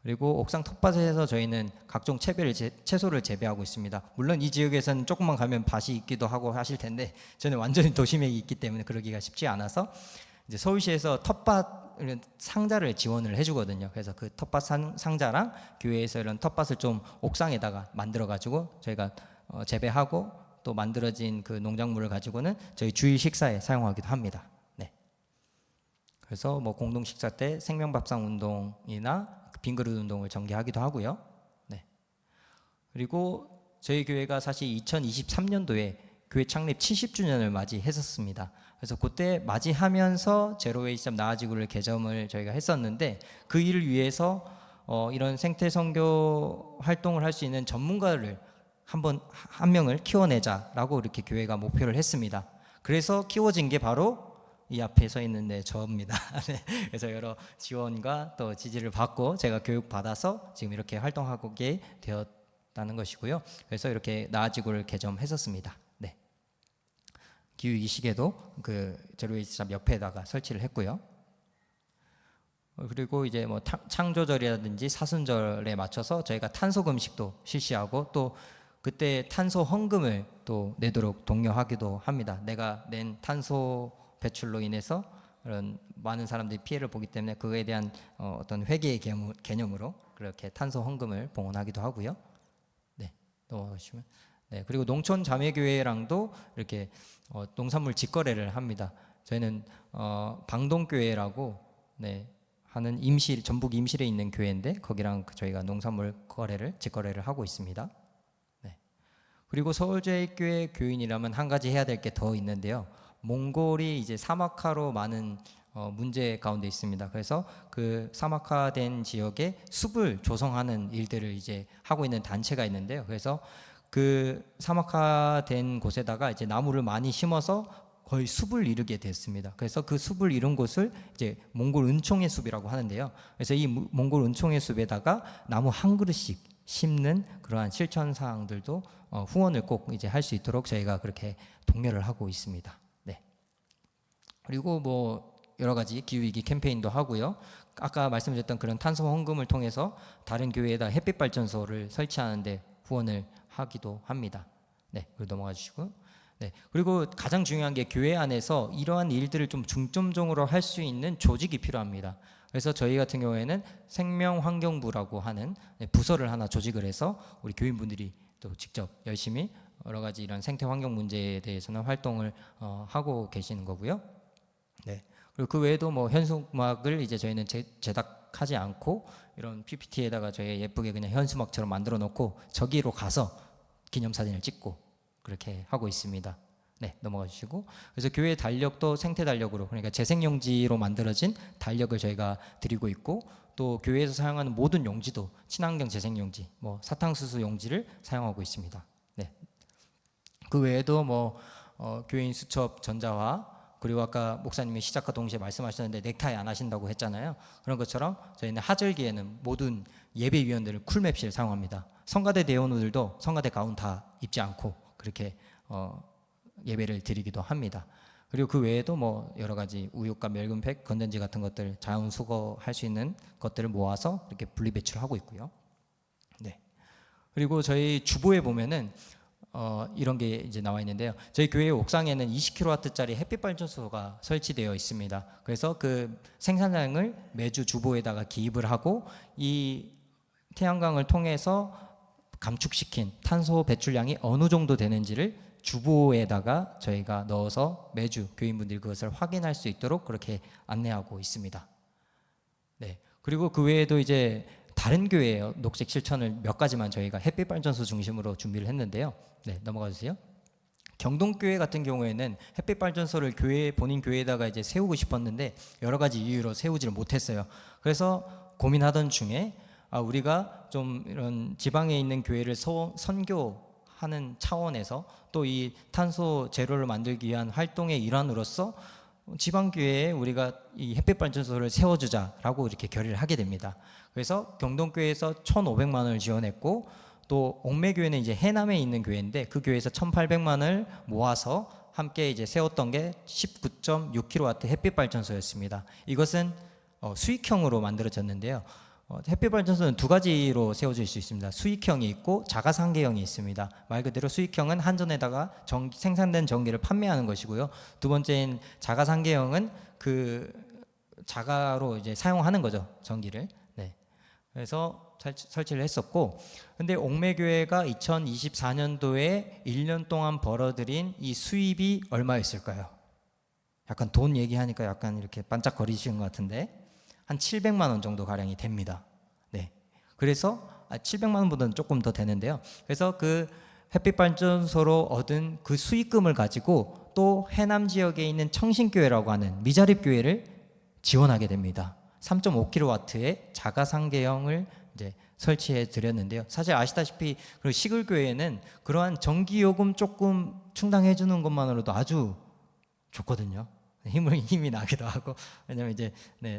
그리고 옥상 텃밭에서 저희는 각종 채소를 재배하고 있습니다. 물론 이 지역에서는 조금만 가면 밭이 있기도 하고 하실 텐데, 저는 완전히 도심에 있기 때문에 그러기가 쉽지 않아서 이제 서울시에서 텃밭 상자를 지원을 해주거든요. 그래서 그 텃밭 상자랑 교회에서 이런 텃밭을 좀 옥상에다가 만들어가지고 저희가 재배하고 또 만들어진 그 농작물을 가지고는 저희 주일 식사에 사용하기도 합니다. 그래서 뭐 공동 식사 때 생명밥상 운동이나 빈그릇 운동을 전개하기도 하고요. 그리고 저희 교회가 사실 2023년도에 교회 창립 70주년을 맞이했었습니다. 그래서 그때 맞이하면서 제로웨이스업 나아지구를 개점을 저희가 했었는데, 그 일을 위해서 이런 생태 선교 활동을 할 수 있는 전문가를 한 명을 키워내자라고 이렇게 교회가 목표를 했습니다. 그래서 키워진 게 바로 이 앞에 서 있는 저입니다. 그래서 여러 지원과 또 지지를 받고 제가 교육 받아서 지금 이렇게 활동하게 되었다는 것이고요. 그래서 이렇게 나아지구를 개점했었습니다. 기후 이식에도 그 제로웨이스샵 옆에다가 설치를 했고요. 그리고 이제 뭐 창조절이라든지 사순절에 맞춰서 저희가 탄소 금식도 실시하고, 또 그때 탄소 헌금을 또 내도록 독려하기도 합니다. 내가 낸 탄소 배출로 인해서 그런 많은 사람들이 피해를 보기 때문에 그거에 대한 어떤 회계의 개념으로 그렇게 탄소 헌금을 봉헌하기도 하고요. 넘어가시면. 그리고 농촌 자매교회랑도 이렇게 농산물 직거래를 합니다. 저희는 방동교회라고 하는 전북 임실에 있는 교회인데, 거기랑 저희가 농산물 직거래를 하고 있습니다. 그리고 서울제일교회 교인이라면 한 가지 해야 될 게 더 있는데요. 몽골이 이제 사막화로 많은 문제 가운데 있습니다. 그래서 그 사막화된 지역에 숲을 조성하는 일들을 이제 하고 있는 단체가 있는데요. 그래서 그 사막화된 곳에다가 이제 나무를 많이 심어서 거의 숲을 이루게 됐습니다. 그래서 그 숲을 이룬 곳을 이제 몽골 은총의 숲이라고 하는데요. 그래서 이 몽골 은총의 숲에다가 나무 한 그루씩 심는 그러한 실천 사항들도 후원을 꼭 이제 할 수 있도록 저희가 그렇게 독려를 하고 있습니다. 네. 그리고 뭐 여러 가지 기후위기 캠페인도 하고요. 아까 말씀드렸던 그런 탄소 헌금을 통해서 다른 교회에다 햇빛 발전소를 설치하는데 후원을 하기도 합니다. 네, 그리고 넘어가 주시고. 네, 그리고 가장 중요한 게 교회 안에서 이러한 일들을 좀 중점적으로 할 수 있는 조직이 필요합니다. 그래서 저희 같은 경우에는 생명환경부라고 하는 부서를 하나 조직을 해서 우리 교인분들이 또 직접 열심히 여러 가지 이런 생태환경 문제에 대해서는 활동을 하고 계시는 거고요. 네. 그리고 그 외에도 뭐 현수막을 이제 저희는 제작하지 않고 이런 PPT에다가 저희 예쁘게 그냥 현수막처럼 만들어 놓고 저기로 가서 기념사진을 찍고 그렇게 하고 있습니다. 네, 넘어가 주시고. 그래서 교회 달력도 생태 달력으로, 그러니까 재생용지로 만들어진 달력을 저희가 드리고 있고, 또 교회에서 사용하는 모든 용지도 친환경 재생용지, 뭐 사탕수수 용지를 사용하고 있습니다. 네. 그 외에도 뭐 교인 수첩 전자화, 그리고 아까 목사님이 시작과 동시에 말씀하셨는데 넥타이 안 하신다고 했잖아요. 그런 것처럼 저희는 하절기에는 모든 예배위원들을 쿨맵실 사용합니다. 성가대 대원우들도 성가대 가운 다 입지 않고 그렇게 예배를 드리기도 합니다. 그리고 그 외에도 뭐 여러 가지 우유과 멸균팩, 건전지 같은 것들 자원 수거할 수 있는 것들을 모아서 이렇게 분리 배출하고 있고요. 네. 그리고 저희 주보에 보면은 이런 게 이제 나와 있는데요. 저희 교회 옥상에는 20kW짜리 햇빛 발전소가 설치되어 있습니다. 그래서 그 생산량을 매주 주보에다가 기입을 하고 이 태양광을 통해서 감축시킨 탄소 배출량이 어느 정도 되는지를 주보에다가 저희가 넣어서 매주 교인분들이 그것을 확인할 수 있도록 그렇게 안내하고 있습니다. 네. 그리고 그 외에도 이제 다른 교회의 녹색 실천을 몇 가지만 저희가 햇빛 발전소 중심으로 준비를 했는데요. 네, 넘어가 주세요. 경동교회 같은 경우에는 햇빛 발전소를 본인 교회에다가 이제 세우고 싶었는데 여러 가지 이유로 세우지를 못했어요. 그래서 고민하던 중에 우리가 좀 이런 지방에 있는 교회를 선교하는 차원에서 또 이 탄소 제로를 만들기 위한 활동의 일환으로서 지방교회에 우리가 이 햇빛 발전소를 세워주자라고 이렇게 결의를 하게 됩니다. 그래서 경동교회에서 1,500만 원을 지원했고, 또 옥매교회는 이제 해남에 있는 교회인데 그 교회에서 1,800만 원을 모아서 함께 이제 세웠던 게 19.6kW 햇빛 발전소였습니다. 이것은 수익형으로 만들어졌는데요. 햇빛 발전소는 두 가지로 세워질 수 있습니다. 수익형이 있고 자가상계형이 있습니다. 말 그대로 수익형은 한전에다가 생산된 전기를 판매하는 것이고요. 두 번째인 자가상계형은 그 자가로 이제 사용하는 거죠, 전기를. 네. 그래서 설치를 했었고, 근데 옥매교회가 2024년도에 1년 동안 벌어들인 이 수입이 얼마였을까요? 약간 돈 얘기하니까 약간 이렇게 반짝거리시는 것 같은데 한 700만 원 정도 가량이 됩니다. 네. 그래서 700만 원보다는 조금 더 되는데요. 그래서 그 햇빛 발전소로 얻은 그 수익금을 가지고 또 해남 지역에 있는 청신교회라고 하는 미자립 교회를 지원하게 됩니다. 3.5kW의 자가상계형을 이제 설치해 드렸는데요. 사실 아시다시피 시골 교회에는 그러한 전기요금 조금 충당해 주는 것만으로도 아주 좋거든요. 힘이 나기도 하고, 왜냐면 이제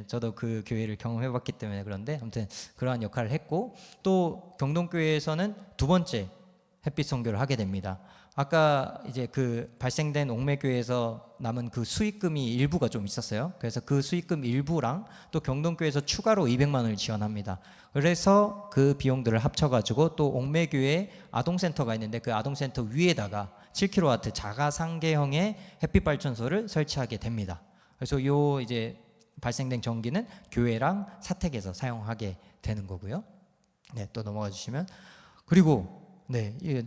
저도 그 교회를 경험해봤기 때문에. 그런데 아무튼 그러한 역할을 했고, 또 경동교회에서는 두 번째 햇빛 선교를 하게 됩니다. 아까 이제 그 발생된 옥매교회에서 남은 그 수익금이 일부가 좀 있었어요. 그래서 그 수익금 일부랑 또 경동교회에서 추가로 200만 원을 지원합니다. 그래서 그 비용들을 합쳐가지고 또 옥매교회에 아동센터가 있는데 그 아동센터 위에다가 7kW 자가상계형의 햇빛 발전소를 설치하게 됩니다. 그래서 요 이제 발생된 전기는 교회랑 사택에서 사용하게 되는 거고요. 네, 또 넘어가 주시면, 그리고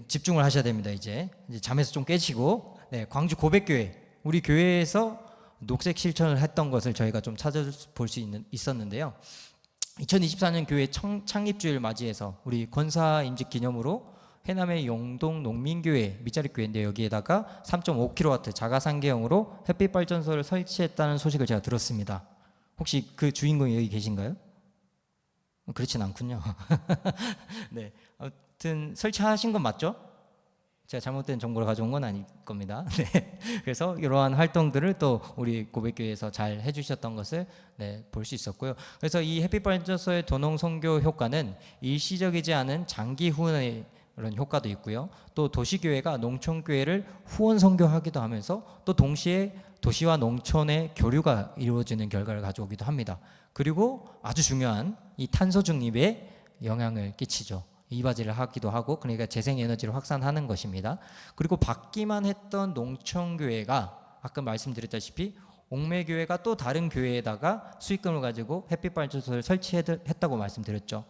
집중을 하셔야 됩니다. 이제 잠에서 좀 깨시고, 광주 고백교회, 우리 교회에서 녹색 실천을 했던 것을 저희가 좀 찾아볼 수 있었는데요. 2024년 교회 창립주일 맞이해서 우리 권사 임직 기념으로 해남의 용동 농민교회 미자립 교회인데 여기에다가 3.5kW 자가상계형으로 햇빛 발전소를 설치했다는 소식을 제가 들었습니다. 혹시 그 주인공이 여기 계신가요? 그렇진 않군요. 네, 아무튼 설치하신 건 맞죠? 제가 잘못된 정보를 가져온 건 아닐 겁니다. 네. 그래서 이러한 활동들을 또 우리 고백교회에서 잘 해주셨던 것을 볼 수 있었고요. 그래서 이 햇빛발전소의 도농 선교 효과는 일시적이지 않은 장기 후원의 그런 효과도 있고요. 또 도시교회가 농촌교회를 후원 선교하기도 하면서 또 동시에 도시와 농촌의 교류가 이루어지는 결과를 가져오기도 합니다. 그리고 아주 중요한 이 탄소 중립에 영향을 끼치죠. 이바지를 하기도 하고, 그러니까 재생에너지를 확산하는 것입니다. 그리고 받기만 했던 농촌교회가 아까 말씀드렸다시피 옥매교회가 또 다른 교회에다가 수익금을 가지고 햇빛발전소를 설치했다고 말씀드렸죠.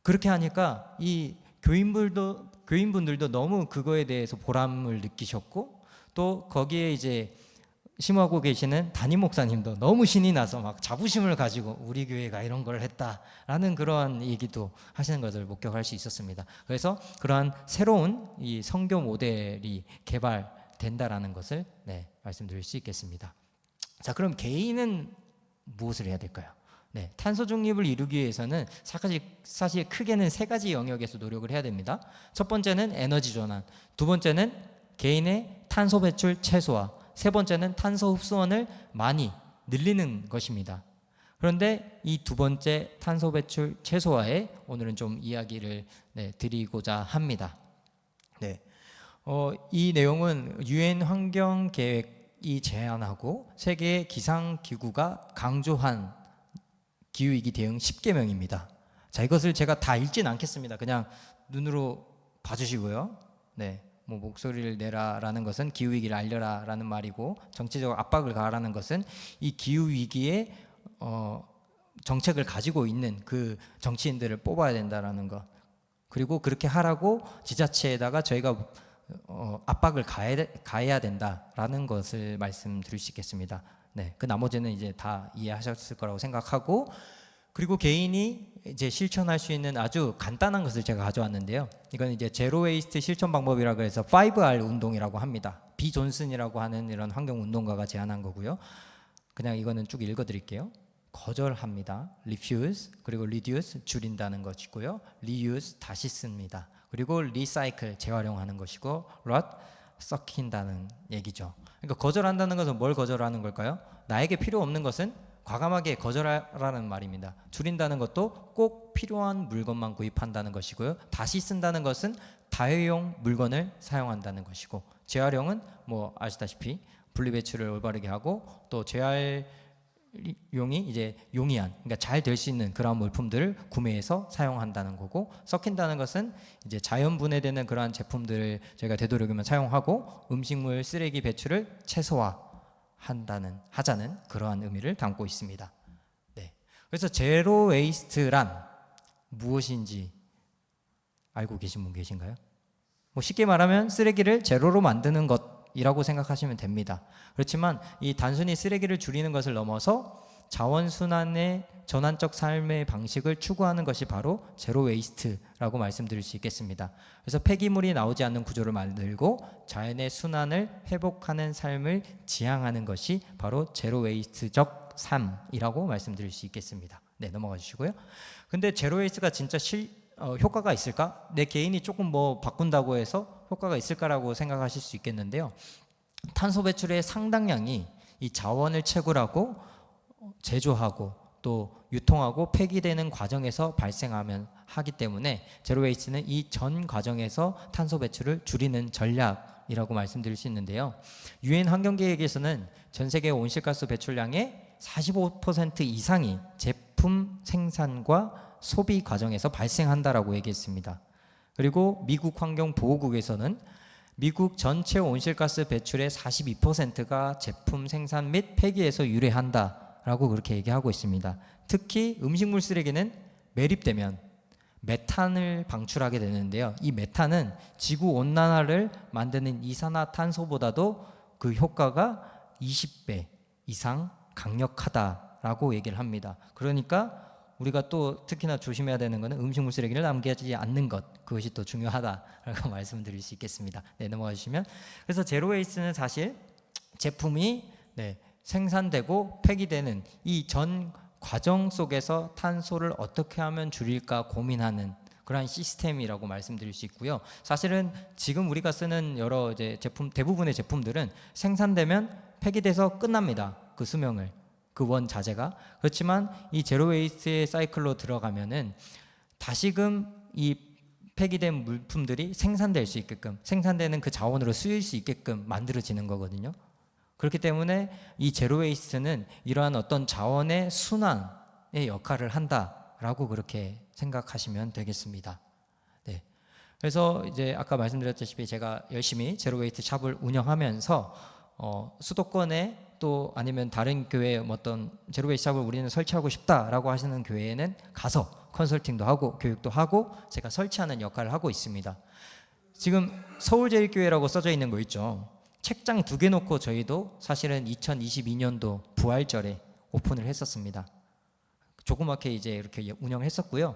그렇게 하니까 이 교인분들도 너무 그거에 대해서 보람을 느끼셨고, 또 거기에 이제 심호하고 계시는 담임 목사님도 너무 신이 나서 막 자부심을 가지고 우리 교회가 이런 걸 했다라는 그러한 얘기도 하시는 것을 목격할 수 있었습니다. 그래서 그러한 새로운 이 선교 모델이 개발된다라는 것을 말씀드릴 수 있겠습니다. 자, 그럼 개인은 무엇을 해야 될까요? 탄소 중립을 이루기 위해서는 사실 크게는 세 가지 영역에서 노력을 해야 됩니다. 첫 번째는 에너지 전환, 두 번째는 개인의 탄소 배출 최소화, 세 번째는 탄소 흡수원을 많이 늘리는 것입니다. 그런데 이 두 번째 탄소 배출 최소화에 오늘은 좀 이야기를 드리고자 합니다. 이 내용은 유엔 환경 계획이 제안하고 세계 기상 기구가 강조한 기후위기 대응 10계명입니다. 자, 이것을 제가 다 읽진 않겠습니다. 그냥 눈으로 봐주시고요. 뭐 목소리를 내라라는 것은 기후위기를 알려라라는 말이고, 정치적 압박을 가하라는 것은 이 기후위기에 정책을 가지고 있는 그 정치인들을 뽑아야 된다라는 것, 그리고 그렇게 하라고 지자체에다가 저희가 압박을 가해야 된다라는 것을 말씀드릴 수 있겠습니다. 그 나머지는 이제 다 이해하셨을 거라고 생각하고, 그리고 개인이 이제 실천할 수 있는 아주 간단한 것을 제가 가져왔는데요. 이건 이제 제로 웨이스트 실천 방법이라고 해서 5R 운동이라고 합니다. 비 존슨이라고 하는 이런 환경 운동가가 제안한 거고요. 그냥 이거는 쭉 읽어드릴게요. 거절합니다. refuse, 그리고 reduce, 줄인다는 것이고요. reuse, 다시 씁니다. 그리고 recycle, 재활용하는 것이고, rot, 썩힌다는 얘기죠. 그러니까 거절한다는 것은 뭘 거절하는 걸까요? 나에게 필요 없는 것은 과감하게 거절하라는 말입니다. 줄인다는 것도 꼭 필요한 물건만 구입한다는 것이고요. 다시 쓴다는 것은 다회용 물건을 사용한다는 것이고, 재활용은 뭐 아시다시피 분리배출을 올바르게 하고, 또 재활용이 이제 용이한, 그러니까 잘 될 수 있는 그런 물품들을 구매해서 사용한다는 거고, 썩힌다는 것은 이제 자연 분해되는 그러한 제품들을 저희가 되도록이면 사용하고 음식물 쓰레기 배출을 하자는 그러한 의미를 담고 있습니다. 그래서 제로 웨이스트란 무엇인지 알고 계신 분 계신가요? 뭐 쉽게 말하면 쓰레기를 제로로 만드는 것이라고 생각하시면 됩니다. 그렇지만 이 단순히 쓰레기를 줄이는 것을 넘어서 자원순환의 전환적 삶의 방식을 추구하는 것이 바로 제로 웨이스트라고 말씀드릴 수 있겠습니다. 그래서 폐기물이 나오지 않는 구조를 만들고 자연의 순환을 회복하는 삶을 지향하는 것이 바로 제로 웨이스트적 삶이라고 말씀드릴 수 있겠습니다. 넘어가 주시고요. 근데 제로 웨이스트가 진짜 효과가 있을까? 내 개인이 조금 뭐 바꾼다고 해서 효과가 있을까라고 생각하실 수 있겠는데요. 탄소 배출의 상당량이 이 자원을 채굴하고 제조하고 또 유통하고 폐기되는 과정에서 하기 때문에 제로 웨이스트는 이 전 과정에서 탄소 배출을 줄이는 전략이라고 말씀드릴 수 있는데요. 유엔 환경계획에서는 전 세계 온실가스 배출량의 45% 이상이 제품 생산과 소비 과정에서 발생한다라고 얘기했습니다. 그리고 미국 환경보호국에서는 미국 전체 온실가스 배출의 42%가 제품 생산 및 폐기에서 유래한다라고 그렇게 얘기하고 있습니다. 특히 음식물 쓰레기는 매립되면 메탄을 방출하게 되는데요. 이 메탄은 지구 온난화를 만드는 이산화탄소보다도 그 효과가 20배 이상 강력하다라고 얘기를 합니다. 그러니까 우리가 또 특히나 조심해야 되는 것은 음식물 쓰레기를 남기지 않는 것, 그것이 또 중요하다라고 말씀드릴 수 있겠습니다. 넘어가 주시면, 그래서 제로 웨이스트는 사실 제품이 생산되고 폐기되는 이 전 과정 속에서 탄소를 어떻게 하면 줄일까 고민하는 그러한 시스템이라고 말씀드릴 수 있고요. 사실은 지금 우리가 쓰는 여러 이제 제품, 대부분의 제품들은 생산되면 폐기돼서 끝납니다. 그 수명을, 그 원 자재가. 그렇지만 이 제로 웨이스트의 사이클로 들어가면은 다시금 이 폐기된 물품들이 생산될 수 있게끔, 생산되는 그 자원으로 쓰일 수 있게끔 만들어지는 거거든요. 그렇기 때문에 이 제로 웨이스트는 이러한 어떤 자원의 순환의 역할을 한다라고 그렇게 생각하시면 되겠습니다. 네. 그래서 이제 아까 말씀드렸다시피 제가 열심히 제로 웨이스트 샵을 운영하면서 수도권에 또 아니면 다른 교회에 어떤 제로 웨이스트 샵을 우리는 설치하고 싶다라고 하시는 교회에는 가서 컨설팅도 하고 교육도 하고 제가 설치하는 역할을 하고 있습니다. 지금 서울제일교회라고 써져 있는 거 있죠. 책장 2개 놓고 저희도 사실은 2022년도 부활절에 오픈을 했었습니다. 조그맣게 이제 이렇게 운영했었고요.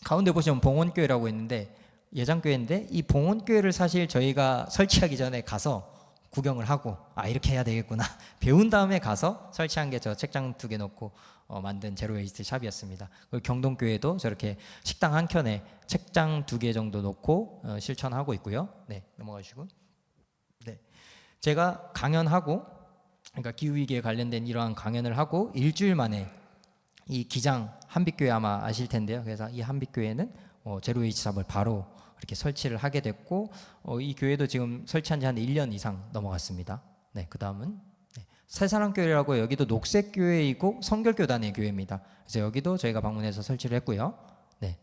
가운데 보시면 봉원교회라고 있는데 예장교회인데 이 봉원교회를 사실 저희가 설치하기 전에 가서 구경을 하고 이렇게 해야 되겠구나 배운 다음에 가서 설치한 게 저 책장 2개 놓고 만든 제로 웨이스트 샵이었습니다. 그리고 경동교회도 저렇게 식당 한 켠에 책장 2개 정도 놓고 실천하고 있고요. 네, 넘어가 주시고. 네, 제가 강연하고, 그러니까 기후위기에 관련된 이러한 강연을 하고 일주일 만에 이 기장 한빛교회 아마 아실 텐데요. 그래서 이 한빛교회는 제로 웨이스트 샵을 바로 이렇게 설치를 하게 됐고, 이 교회도 지금 설치한 지 한 1년 이상 넘어갔습니다. 네, 그 다음은 새사랑교회라고, 여기도 녹색교회이고 성결교단의 교회입니다. 그래서 여기도 저희가 방문해서 설치를 했고요. 네,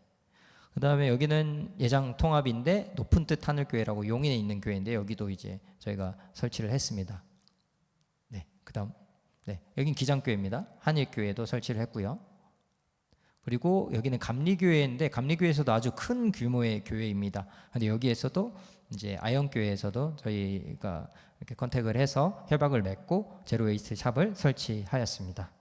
그 다음에 여기는 예장통합인데 높은 뜻 하늘교회라고 용인에 있는 교회인데 여기도 이제 저희가 설치를 했습니다. 네, 그 다음, 네, 여긴 기장교회입니다. 한일교회도 설치를 했고요. 그리고 여기는 감리교회인데 감리교회에서도 아주 큰 규모의 교회입니다. 근데 여기에서도 이제 아영교회에서도 저희가 이렇게 컨택을 해서 협약을 맺고 제로 웨이스트 샵을 설치하였습니다.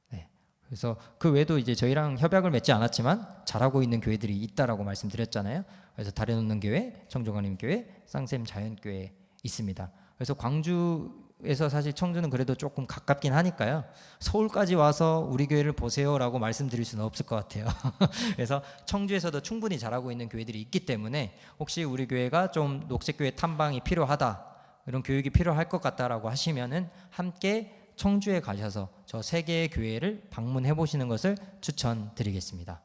네. 그래서 그 외에도 이제 저희랑 협약을 맺지 않았지만 잘하고 있는 교회들이 있다라고 말씀드렸잖아요. 그래서 다려놓는 교회, 청정하님교회, 쌍샘 자연교회 있습니다. 그래서 광주에서 사실 청주는 그래도 조금 가깝긴 하니까요. 서울까지 와서 우리 교회를 보세요라고 말씀드릴 수는 없을 것 같아요. 그래서 청주에서도 충분히 잘하고 있는 교회들이 있기 때문에 혹시 우리 교회가 좀 녹색교회 탐방이 필요하다, 이런 교육이 필요할 것 같다라고 하시면은 함께 청주에 가셔서 저 3개의 교회를 방문해 보시는 것을 추천드리겠습니다.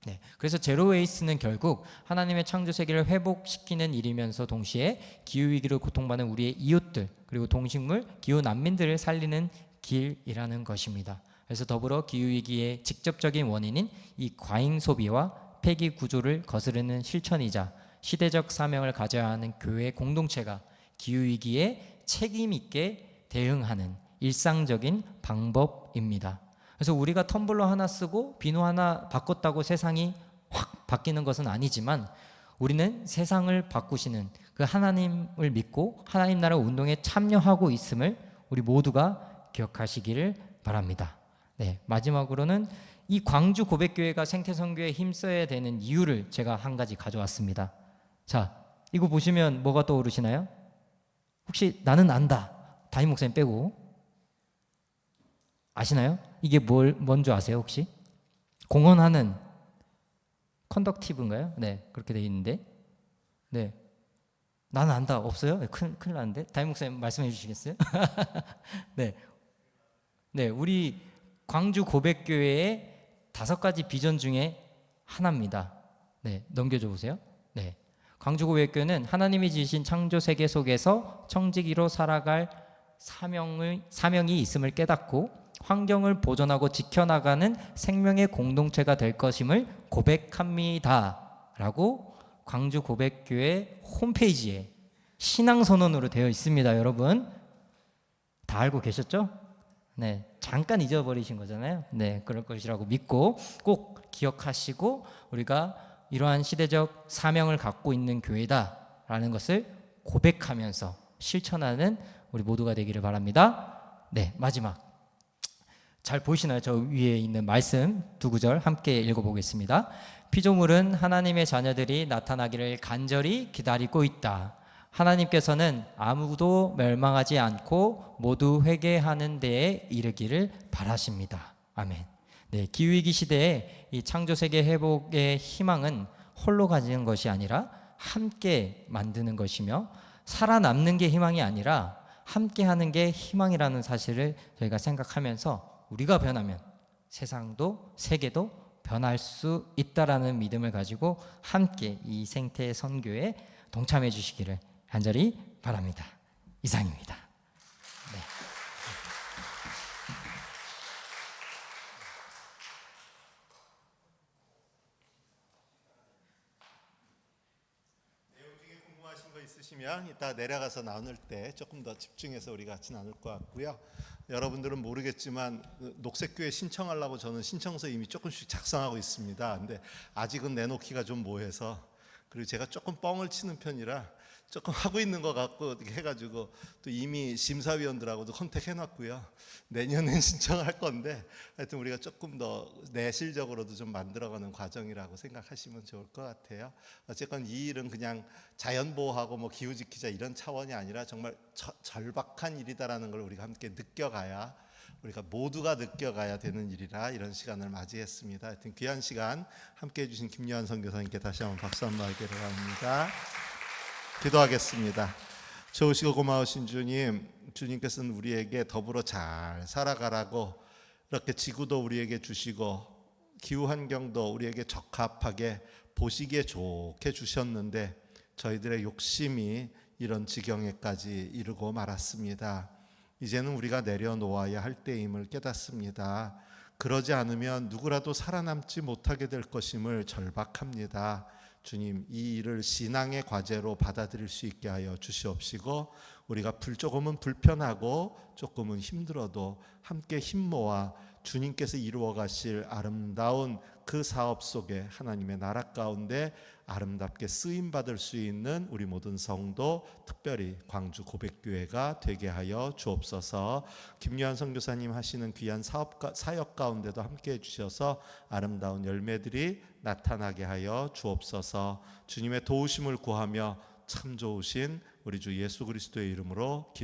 네, 그래서 제로 웨이스트는 결국 하나님의 창조 세계를 회복시키는 일이면서 동시에 기후위기로 고통받는 우리의 이웃들, 그리고 동식물, 기후 난민들을 살리는 길이라는 것입니다. 그래서 더불어 기후위기의 직접적인 원인인 이 과잉 소비와 폐기 구조를 거스르는 실천이자 시대적 사명을 가져야 하는 교회 공동체가 기후위기에 책임 있게 대응하는 일상적인 방법입니다. 그래서 우리가 텀블러 하나 쓰고 비누 하나 바꿨다고 세상이 확 바뀌는 것은 아니지만 우리는 세상을 바꾸시는 그 하나님을 믿고 하나님 나라 운동에 참여하고 있음을 우리 모두가 기억하시기를 바랍니다. 네, 마지막으로는 이 광주 고백교회가 생태선교에 힘써야 되는 이유를 제가 한 가지 가져왔습니다. 자, 이거 보시면 뭐가 떠오르시나요? 혹시 나는 안다, 담임 목사님 빼고 아시나요? 이게 뭔지 아세요 혹시? 공헌하는 컨덕티브인가요? 네, 그렇게 돼 있는데, 네, 나는 안다 없어요? 네, 큰일 나는데 담임 목사님 말씀해 주시겠어요? 네, 네, 우리 광주 고백교회의 5가지 비전 중에 하나입니다. 네, 넘겨줘 보세요. 네, 광주 고백교회는 하나님이 지으신 창조 세계 속에서 청지기로 살아갈 사명이 있음을 깨닫고 환경을 보존하고 지켜나가는 생명의 공동체가 될 것임을 고백합니다 라고 광주 고백교회 홈페이지에 신앙선언으로 되어 있습니다. 여러분 다 알고 계셨죠? 네, 잠깐 잊어버리신 거잖아요. 네, 그럴 것이라고 믿고 꼭 기억하시고 우리가 이러한 시대적 사명을 갖고 있는 교회다라는 것을 고백하면서 실천하는 우리 모두가 되기를 바랍니다. 네, 마지막 잘 보이시나요? 저 위에 있는 말씀 2구절 함께 읽어보겠습니다. 피조물은 하나님의 자녀들이 나타나기를 간절히 기다리고 있다. 하나님께서는 아무도 멸망하지 않고 모두 회개하는 데에 이르기를 바라십니다. 아멘. 네. 네, 기후위기 시대에 이 창조세계 회복의 희망은 홀로 가지는 것이 아니라 함께 만드는 것이며, 살아남는 게 희망이 아니라 함께 하는 게 희망이라는 사실을 저희가 생각하면서 우리가 변하면 세상도 세계도 변할 수 있다라는 믿음을 가지고 함께 이 생태 선교에 동참해 주시기를 간절히 바랍니다. 이상입니다. 네. 내용 중에 궁금하신 거 있으시면 이따 내려가서 나눌 때 조금 더 집중해서 우리 같이 나눌 것 같고요. 여러분들은 모르겠지만 녹색교회 신청하려고 저는 신청서 이미 조금씩 작성하고 있습니다. 근데 아직은 내놓기가 좀 뭐해서, 그리고 제가 조금 뻥을 치는 편이라 조금 하고 있는 것 같고 이렇게 해가지고 또 이미 심사위원들하고도 컨택해놨고요. 내년엔 신청할 건데 하여튼 우리가 조금 더 내실적으로도 좀 만들어가는 과정이라고 생각하시면 좋을 것 같아요. 어쨌건 이 일은 그냥 자연보호하고 뭐 기후 지키자 이런 차원이 아니라 정말 절박한 일이다라는 걸 우리가 함께 느껴가야, 우리가 모두가 느껴가야 되는 일이라 이런 시간을 맞이했습니다. 하여튼 귀한 시간 함께 해주신 김요한 선교사님께 다시 한번 박수 한번 드리러 갑니다. 기도하겠습니다. 좋으시고 고마우신 주님, 주님께서는 우리에게 더불어 잘 살아가라고 이렇게 지구도 우리에게 주시고 기후 환경도 우리에게 적합하게 보시기에 좋게 주셨는데 저희들의 욕심이 이런 지경에까지 이르고 말았습니다. 이제는 우리가 내려놓아야 할 때임을 깨닫습니다. 그러지 않으면 누구라도 살아남지 못하게 될 것임을 절박합니다. 주님, 이 일을 신앙의 과제로 받아들일 수 있게 하여 주시옵시고, 우리가 조금은 불편하고 조금은 힘들어도 함께 힘 모아 주님께서 이루어 가실 아름다운 그 사업 속에 하나님의 나라 가운데 아름답게 쓰임 받을 수 있는 우리 모든 성도, 특별히 광주 고백교회가 되게 하여 주옵소서. 김요한 선교사님 하시는 귀한 사역 가운데도 함께 해주셔서 아름다운 열매들이 나타나게 하여 주옵소서. 주님의 도우심을 구하며 참 좋으신 우리 주 예수 그리스도의 이름으로 기도